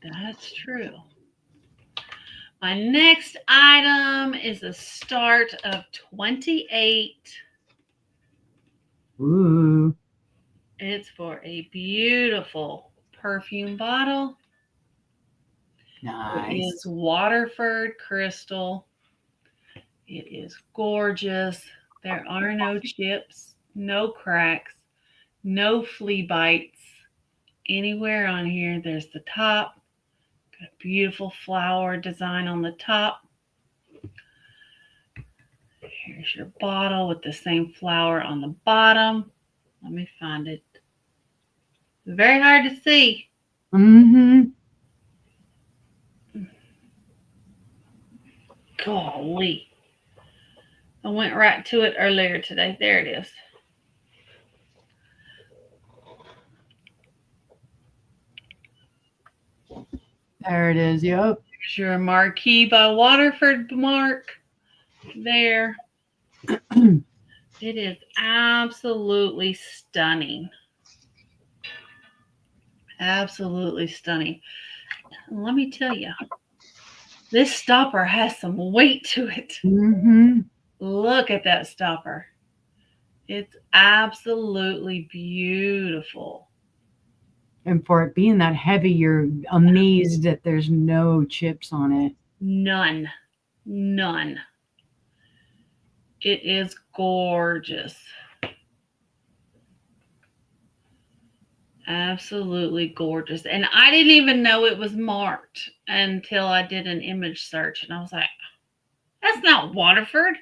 That's true. My next item is the start of 28. Ooh. It's for a beautiful perfume bottle. It Nice. is Waterford crystal. It is gorgeous. There are no chips, no cracks, no flea bites anywhere on here. There's the top. Got a beautiful flower design on the top. Here's your bottle with the same flower on the bottom. Let me find it. It's very hard to see. Mm-hmm. Golly. I went right to it earlier today. There it is. There it is. Yep. Here's your Marquee by Waterford mark. There. It is absolutely stunning. Absolutely stunning. Let me tell you, this stopper has some weight to it. Mm-hmm. Look at that stopper. It's absolutely beautiful. And for it being that heavy, you're amazed that there's no chips on it. None. None. It is gorgeous. Absolutely gorgeous. And I didn't even know it was marked until I did an image search. And I was like, that's not Waterford.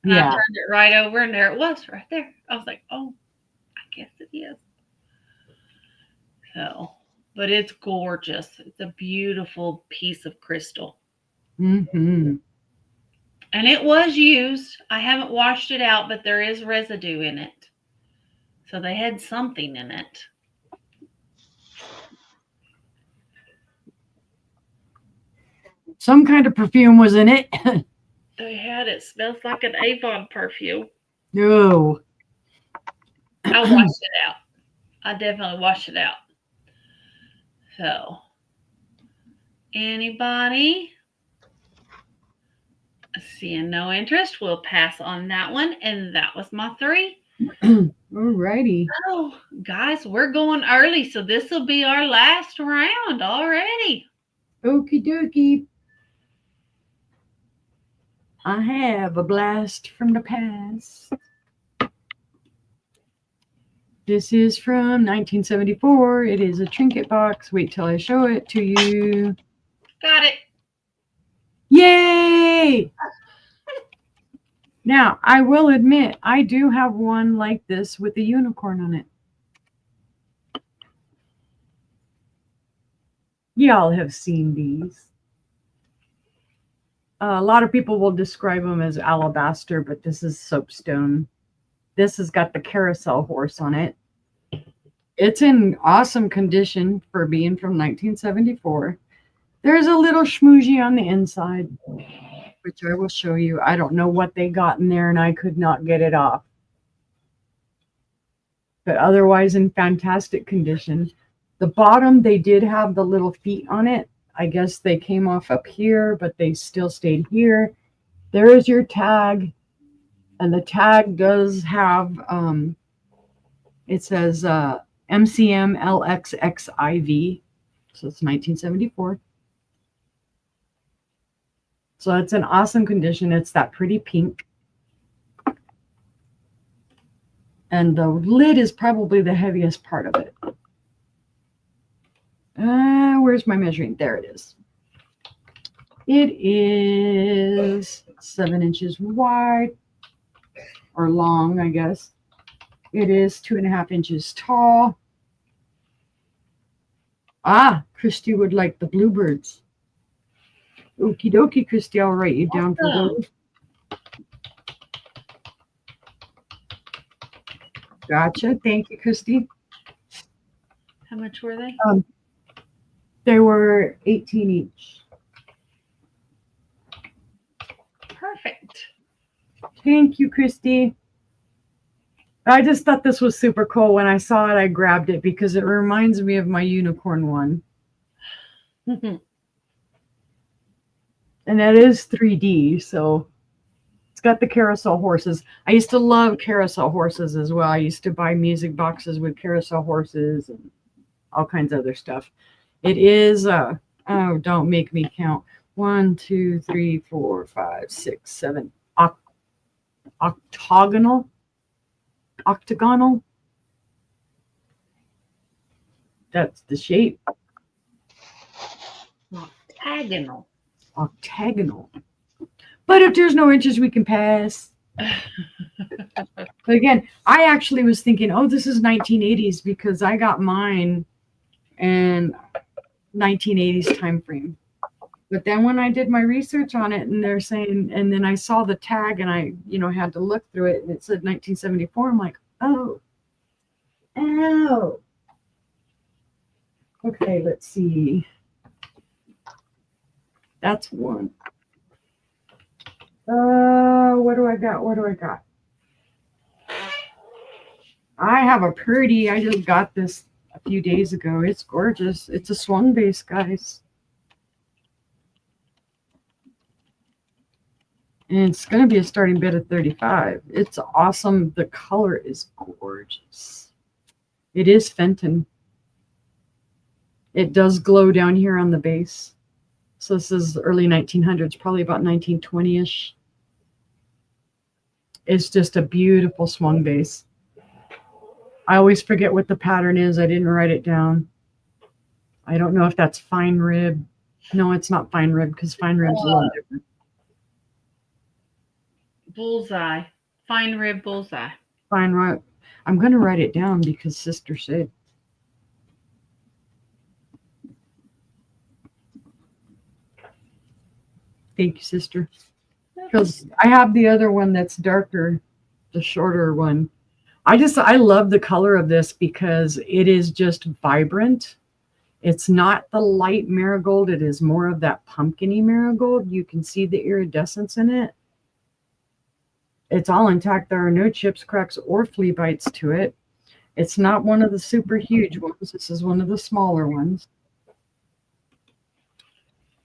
And I Yeah. turned it right over and there it was right there. I was like, oh, I guess it is. So, but it's gorgeous. It's a beautiful piece of crystal. Mm-hmm. And it was used. I haven't washed it out, but there is residue in it. So they had something in it. Some kind of perfume was in it. They had it. Smells like an Avon perfume. No. I washed it out. I definitely washed it out. So, anybody seeing no interest, we'll pass on that one. And that was my 3. Alrighty. Oh, guys, we're going early. So this will be our last round already. Okie dokie. I have a blast from the past. This is from 1974. It is a trinket box. Wait till I show it to you. Got it. Yay! Now, I will admit, I do have one like this with a unicorn on it. Y'all have seen these. A lot of people will describe them as alabaster, but this is soapstone. This has got the carousel horse on it. It's in awesome condition for being from 1974. There's a little schmoozy on the inside, which I will show you. I don't know what they got in there, and I could not get it off. But otherwise in fantastic condition. The bottom, they did have the little feet on it. I guess they came off up here, but they still stayed here. There is your tag. And the tag does have, it says MCM LXXIV. So it's 1974. So it's an awesome condition. It's that pretty pink. And the lid is probably the heaviest part of it. Where's my measuring? There it is. It is 7 inches wide, or long, I guess. It is 2.5 inches tall. Ah, Christy would like the bluebirds. Okie dokie, Christy, I'll write you down for those. Gotcha. Thank you, Christy. How much were they? They were 18 each. Thank you, Christy. I just thought this was super cool. When I saw it, I grabbed it because it reminds me of my unicorn one. And that is 3D, so it's got the carousel horses. I used to love carousel horses as well. I used to buy music boxes with carousel horses and all kinds of other stuff. It is, oh, don't make me count. 1, 2, 3, 4, 5, 6, 7. Octagonal. That's the shape. Octagonal. But if there's no inches, we can pass. But again, I actually was thinking, oh, this is 1980s because I got mine in 1980s time frame. But then when I did my research on it, and they're saying, and then I saw the tag, and I, had to look through it, and it said 1974. I'm like, oh. Okay, let's see. That's one. What do I got? I have a pretty. I just got this a few days ago. It's gorgeous. It's a swung base, guys. And it's going to be a starting bid of 35. It's awesome. The color is gorgeous. It is Fenton. It does glow down here on the base. So this is early 1900s, probably about 1920-ish. It's just a beautiful swung base. I always forget what the pattern is. I didn't write it down. I don't know if that's fine rib. No, it's not fine rib because fine rib's a little different. Bullseye. Fine rib bullseye. Fine rib. I'm going to write it down because sister said. Thank you, sister. Because I have the other one that's darker, the shorter one. I love the color of this because it is just vibrant. It's not the light marigold. It is more of that pumpkin-y marigold. You can see the iridescence in it. It's all intact. There are no chips, cracks, or flea bites to it. It's not one of the super huge ones. This is one of the smaller ones.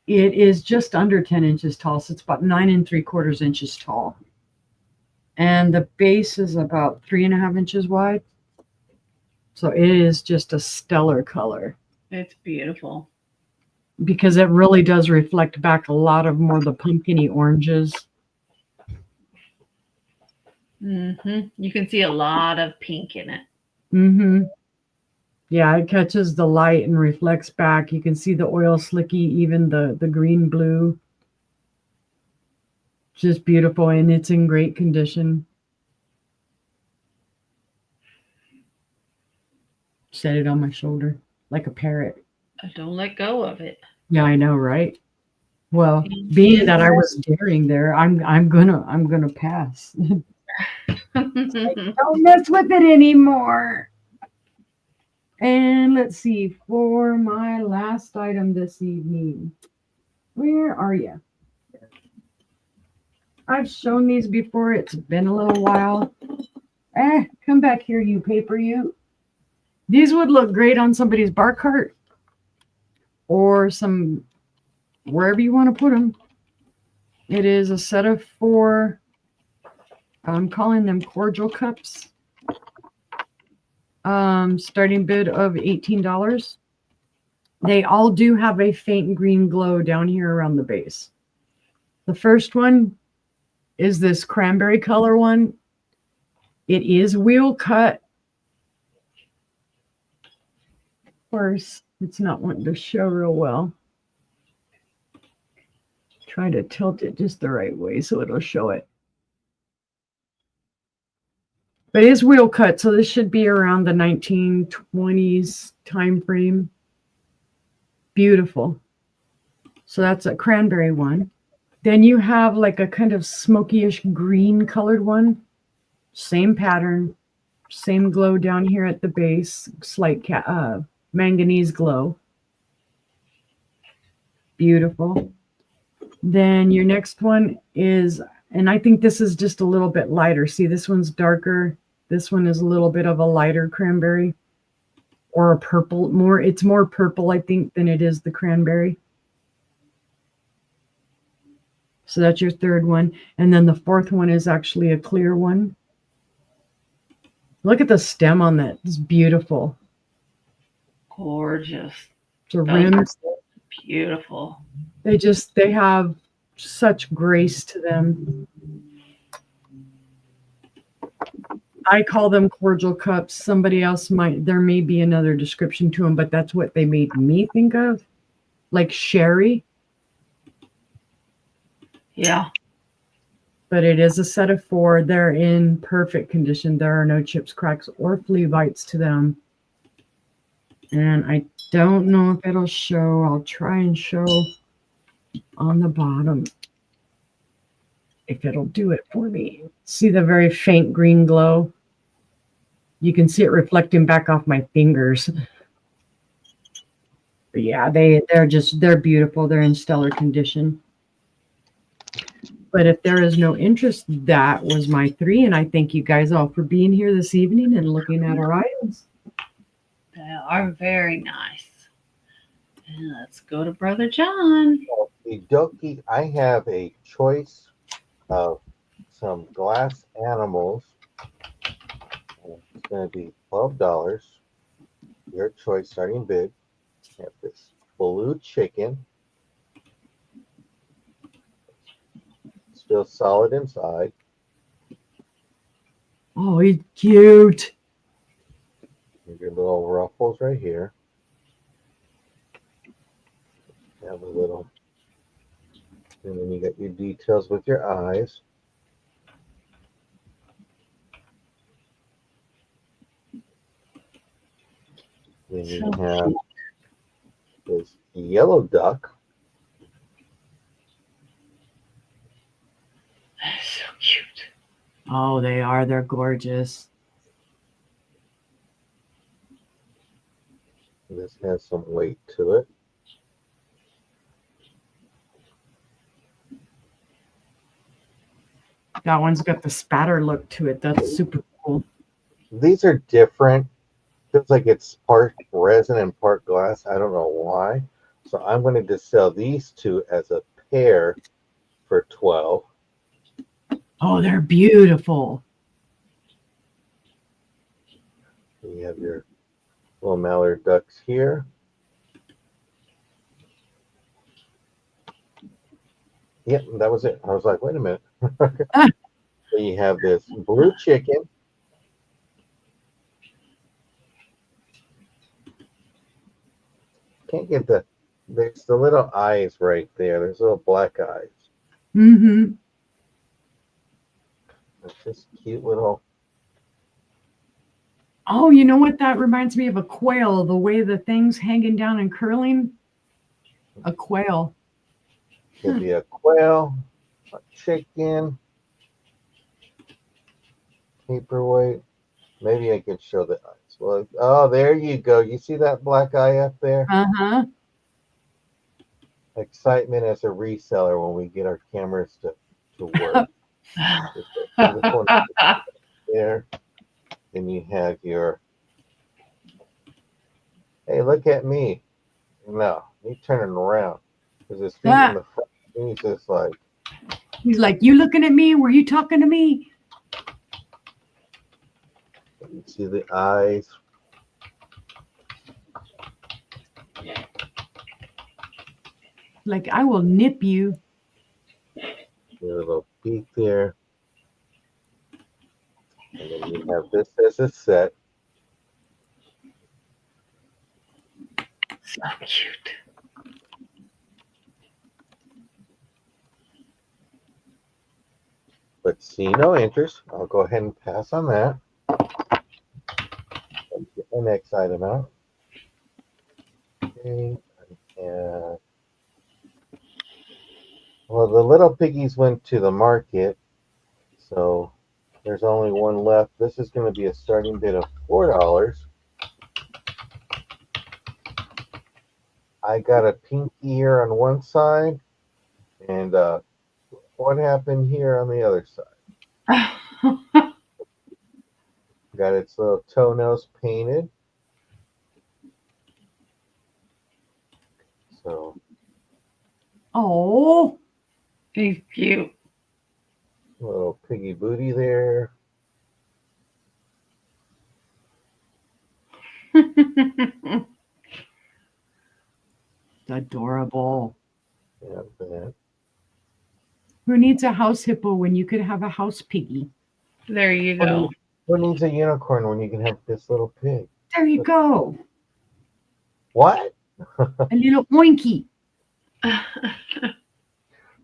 It is just under 10 inches tall, so it's about 9 3/4 inches tall. And the base is about 3.5 inches wide. So it is just a stellar color. It's beautiful. Because it really does reflect back a lot of more of the pumpkin-y oranges. You can see a lot of pink in it. Yeah, it catches the light and reflects back. You can see the oil slicky, even the green blue. Just beautiful, and it's in great condition. Set it on my shoulder like a parrot. Don't let go of it. Yeah, I know, right? Well, being that I was daring there, I'm gonna pass. Don't mess with it anymore. And let's see, for my last item this evening, where are you? I've shown these before. It's been a little while. Come back here, you paper, you. These would look great on somebody's bar cart or some, wherever you want to put them. It is a set of 4, I'm calling them cordial cups. Starting bid of $18. They all do have a faint green glow down here around the base. The first one is this cranberry color one. It is wheel cut. Of course, it's not wanting to show real well. Try to tilt it just the right way so it'll show it. But it is wheel cut, so this should be around the 1920s time frame. Beautiful. So that's a cranberry one. Then you have like a kind of smoky-ish green colored one. Same pattern, same glow down here at the base, slight manganese glow. Beautiful. Then your next one is And I think this is just a little bit lighter. See, this one's darker. This one is a little bit of a lighter cranberry or a purple. It's more purple, I think, than it is the cranberry. So that's your third one. And then the fourth one is actually a clear one. Look at the stem on that. It's beautiful. Gorgeous. The rims, Beautiful. they have such grace to them. I call them cordial cups. Somebody else there may be another description to them, but that's what they made me think of. Like sherry. Yeah. But it is a set of 4. They're in perfect condition. There are no chips, cracks, or flea bites to them. And I don't know if it'll show. I'll try and show on the bottom if it'll do it for me. See the very faint green glow? You can see it reflecting back off my fingers. But yeah, they're beautiful. They're in stellar condition. But if there is no interest, that was my 3. And I thank you guys all for being here this evening and looking at our items. They are very nice. And let's go to Brother John. Dokie, I have a choice of some glass animals. It's going to be $12. Your choice, starting bid. I have this blue chicken. Still solid inside. Oh, he's cute. Your little ruffles right here. Have a little, and then you got your details with your eyes. Then you have this yellow duck. So cute. Oh, they are. They're gorgeous. This has some weight to it. That one's got the spatter look to it. That's super cool. These are different. Feels like it's part resin and part glass. I don't know why. So I'm going to just sell these 2 as a pair for $12. Oh, they're beautiful. You have your little mallard ducks here. Yep, that was it. I was like, wait a minute. So you have this blue chicken. Can't get there's the little eyes right there. There's little black eyes. Mm-hmm. It's just cute little. Oh, you know what? That reminds me of a quail. The way the thing's hanging down and curling. A quail. Could be a quail, a chicken, paperweight. Maybe I could show the eyes. Well, oh, there you go. You see that black eye up there? Uh-huh. Excitement as a reseller when we get our cameras to work. This one there. Then you have your, hey, look at me. No, you turning around. Because his feet in the front. He's just like. He's like, you looking at me? Were you talking to me? You see the eyes. Like, I will nip you. Your little beak there. And then you have this as a set. So cute. But see no interest. I'll go ahead and pass on that. Let's get the next item out. Okay. And, well, the little piggies went to the market, so there's only one left. This is going to be a starting bid of $4. I got a pinky here on one side and what happened here on the other side? Got its little toenails painted. So Oh, He's cute. little piggy booty there. adorable. Yeah, that. Who needs a house hippo when you could have a house piggy? There you go. Who needs a unicorn when you can have this little pig? There you go. What? A little oinky.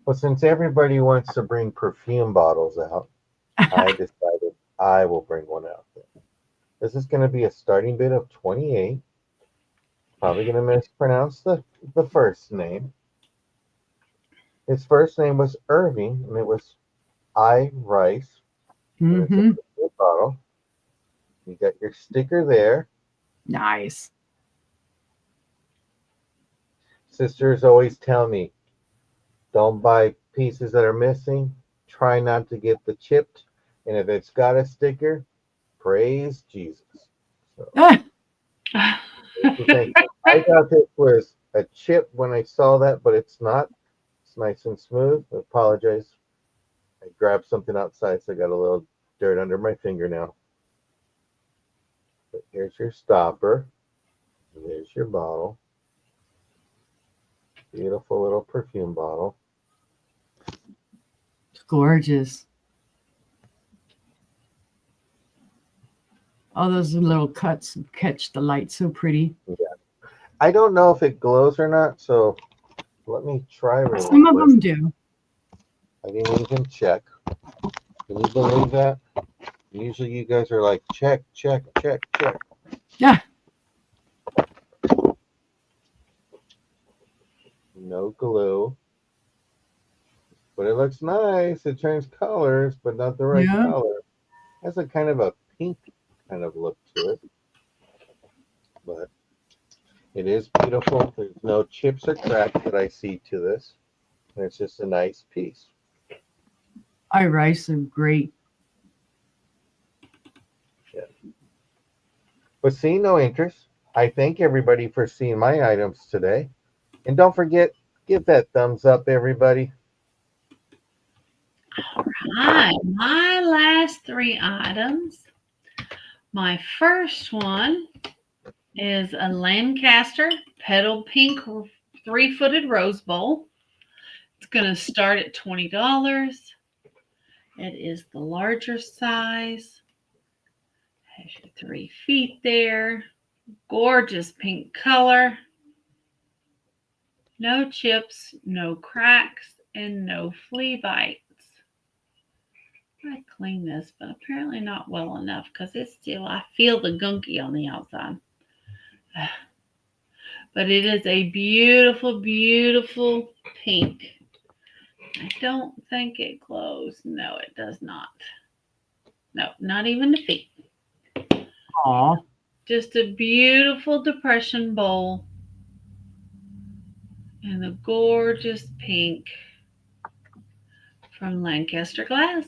Well, since everybody wants to bring perfume bottles out, I decided I will bring one out there. This is going to be a starting bid of 28. Probably going to mispronounce the first name. His first name was Irving, and it was I Rice. And it's a Mm-hmm. perfume bottle. You got your sticker there. Nice. Sisters always tell me, don't buy pieces that are missing. Try not to get the chipped. And if it's got a sticker, praise Jesus. So, thank you. I thought this was a chip when I saw that, but it's not. It's nice and smooth. I apologize. I grabbed something outside, so I got a little dirt under my fingernail. But here's your stopper. And there's your bottle. Beautiful little perfume bottle. It's gorgeous. All those little cuts catch the light so pretty. I don't know if it glows or not, so let me try really Some of quick. them do. I didn't even check. Can you believe that? Usually you guys are like, check, check, check, check. Yeah. No glue. But it looks nice. It turns colors, but not the right Yeah. color. It has a kind of a pink kind of look to it. But it is beautiful. There's no chips or cracks that I see to this. And it's just a nice piece. I rice are great. But seeing no interest, I thank everybody for seeing my items today. And don't forget, give that thumbs up, everybody. Hi, my last three items. My first one is a Lancaster petal pink 3-footed rose bowl. It's going to start at $20. It is the larger size. Has your 3 feet there. Gorgeous pink color. No chips, no cracks, and no flea bites. I clean this, but apparently not well enough because it's still, I feel the gunky on the outside. But it is a beautiful, beautiful pink. I don't think it glows. No, it does not. No, not even the feet. Aw. Just a beautiful depression bowl and the gorgeous pink from Lancaster Glass.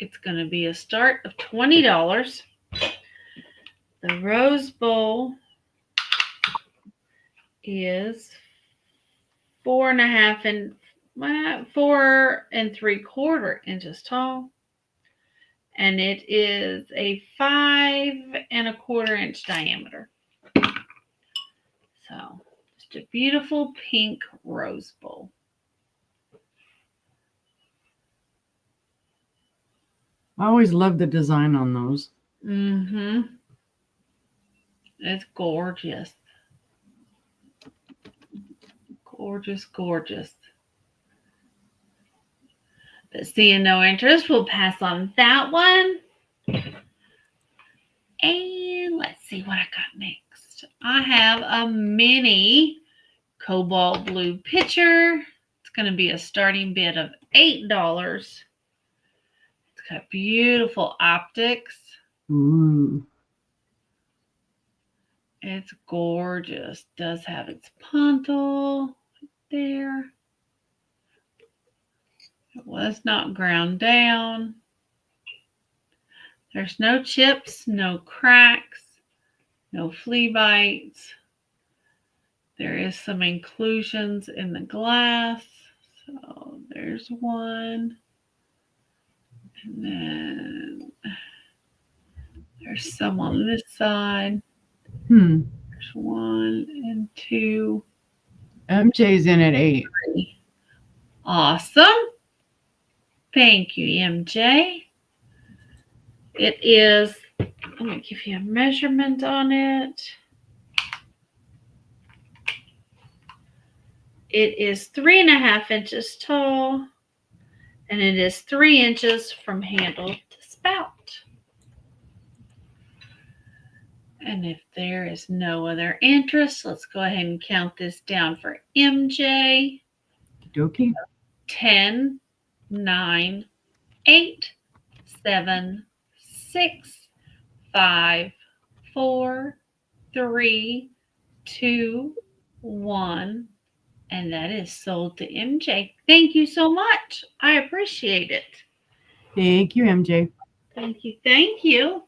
It's going to be a start of $20. The rose bowl is 4 3/4 inches tall, and it is a 5 1/4 inch diameter. So, just a beautiful pink rose bowl. I always love the design on those. Mm-hmm. It's gorgeous. Gorgeous, gorgeous. But seeing no interest, we'll pass on that one. And let's see what I got next. I have a mini cobalt blue pitcher. It's going to be a starting bid of $8. It's got beautiful optics. Ooh. It's gorgeous. Does have its pontal there. It was not ground down. There's no chips, no cracks, no flea bites. There is some inclusions in the glass. So there's one. And then there's some on this side. There's 1 and 2. MJ's in at 8. 3. Awesome. Thank you, MJ. It is, let me give you a measurement on it. It is 3.5 inches tall, and it is 3 inches from handle to spout. And if there is no other interest, let's go ahead and count this down for MJ. Dokie. 10, 9, 8, 7, 6, 5, 4, 3, 2, 1. And that is sold to MJ. Thank you so much. I appreciate it. Thank you, MJ. Thank you. Thank you.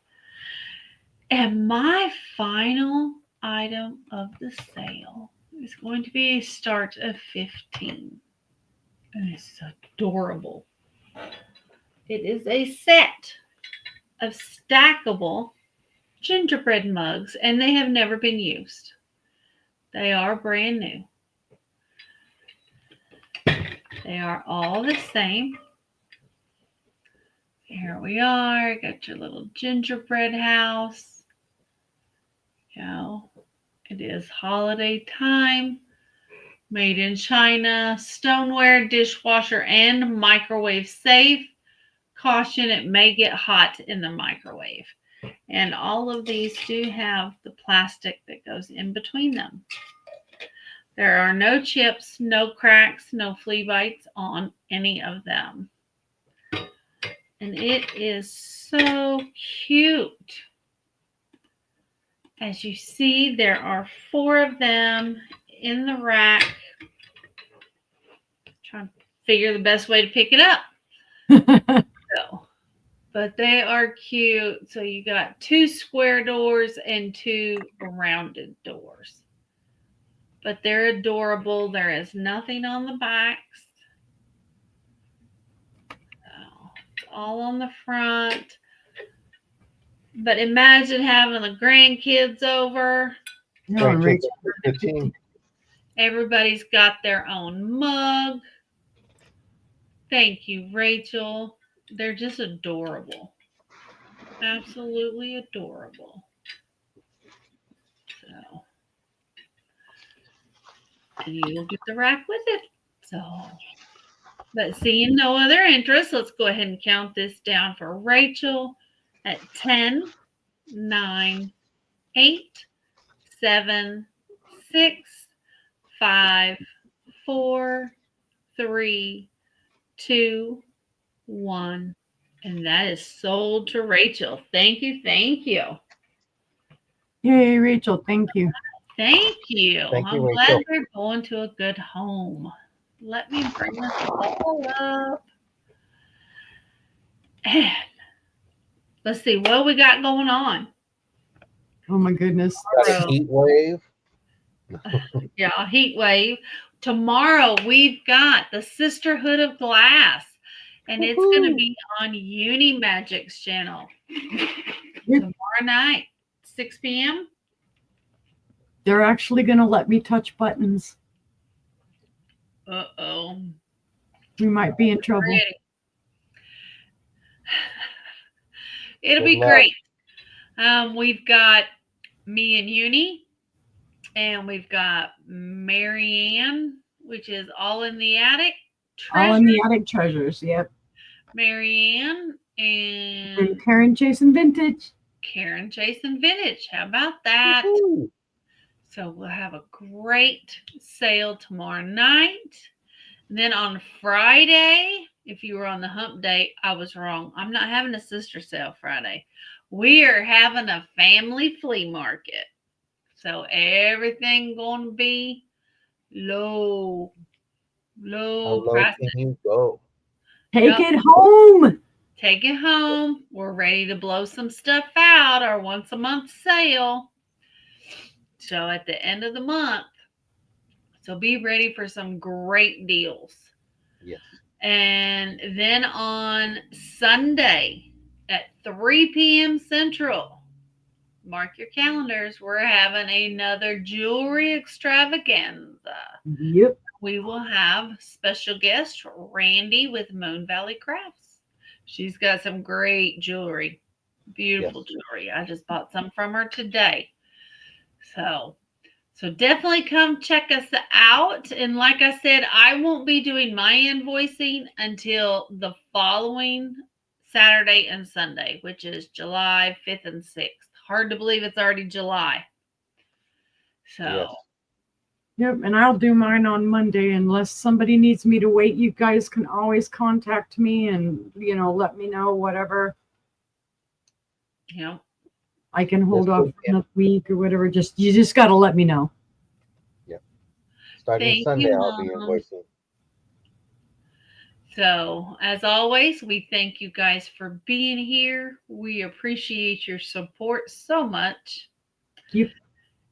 And my final item of the sale is going to be a start of 15. And it's adorable. It is a set of stackable gingerbread mugs, and they have never been used. They are brand new. They are all the same. Here we are. Got your little gingerbread house. You know, it is holiday time. Made in China. Stoneware, dishwasher, and microwave safe. Caution, it may get hot in the microwave. And all of these do have the plastic that goes in between them. There are no chips, no cracks, no flea bites on any of them. And it is so cute. As you see, there are 4 of them in the rack. Trying to figure the best way to pick it up. But they are cute. So you got 2 square doors and 2 rounded doors. But they're adorable. There is nothing on the backs. So it's all on the front. But imagine having the grandkids over. No, Rachel, Rachel. 15. Everybody's got their own mug. Thank you, Rachel. They're just adorable. Absolutely adorable. So, and you'll get the rack with it. So, but seeing no other interest, let's go ahead and count this down for Rachel at 10, 9, 8, 7, 6, 5, 4, 3, 2, 1. And that is sold to Rachel. Thank you. Thank you. Yay, Rachel. Thank you. Thank you. Thank you, I'm glad Rachel. they're going to a good home. Let me bring this all up. And let's see what we got going on. Oh, my goodness. Got a heat wave. Yeah, heat wave. Tomorrow we've got the Sisterhood of Glass, and it's going to be on Uni Magic's channel tomorrow night, 6 p.m. They're actually going to let me touch buttons. Uh-oh. We might be in trouble. Ready. It'll Good be luck. great. We've got me and Uni, and we've got Marianne, which is All in the Attic. All in the Attic Treasures. Yep. Marianne And and Karen Jason Vintage. Karen Jason Vintage. How about that? Woo-hoo. So we'll have a great sale tomorrow night. And then on Friday, if you were on the hump day, I was wrong. I'm not having a sister sale Friday. We are having a family flea market. So everything going to be low How low prices. can you go? Take Yep. it home. Take it home. We're ready to blow some stuff out. Our once a month sale. So at the end of the month. So be ready for some great deals. Yes. And then on Sunday at 3 p.m. Central, mark your calendars. We're having another jewelry extravaganza. Yep. We will have special guest Randy with Moon Valley Crafts. She's got some great jewelry, beautiful jewelry. I just bought some from her today. So definitely come check us out. And like I said, I won't be doing my invoicing until the following Saturday and Sunday, which is July 5th and 6th. Hard to believe it's already July. So, Yes. Yep. And I'll do mine on Monday unless somebody needs me to wait. You guys can always contact me and, let me know whatever. I can hold off for another week or whatever. You just got to let me know. Yep. Starting Thank Sunday, you, I'll be Mom. invoicing. So, as always, we thank you guys for being here. We appreciate your support so much. Yep.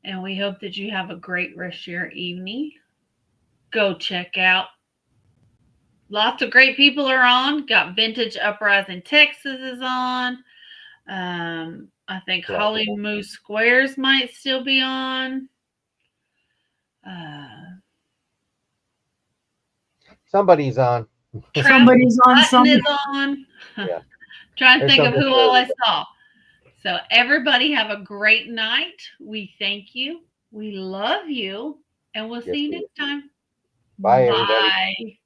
And we hope that you have a great rest of your evening. Go check out. Lots of great people are on. Got Vintage Uprising Texas is on. I think Holly Moose Squares might still be on. Somebody's on. Somebody's on something. Is on. Yeah. Trying to think of who all I saw. So everybody have a great night. We thank you. We love you. And we'll see you next time. Bye, everybody. Bye.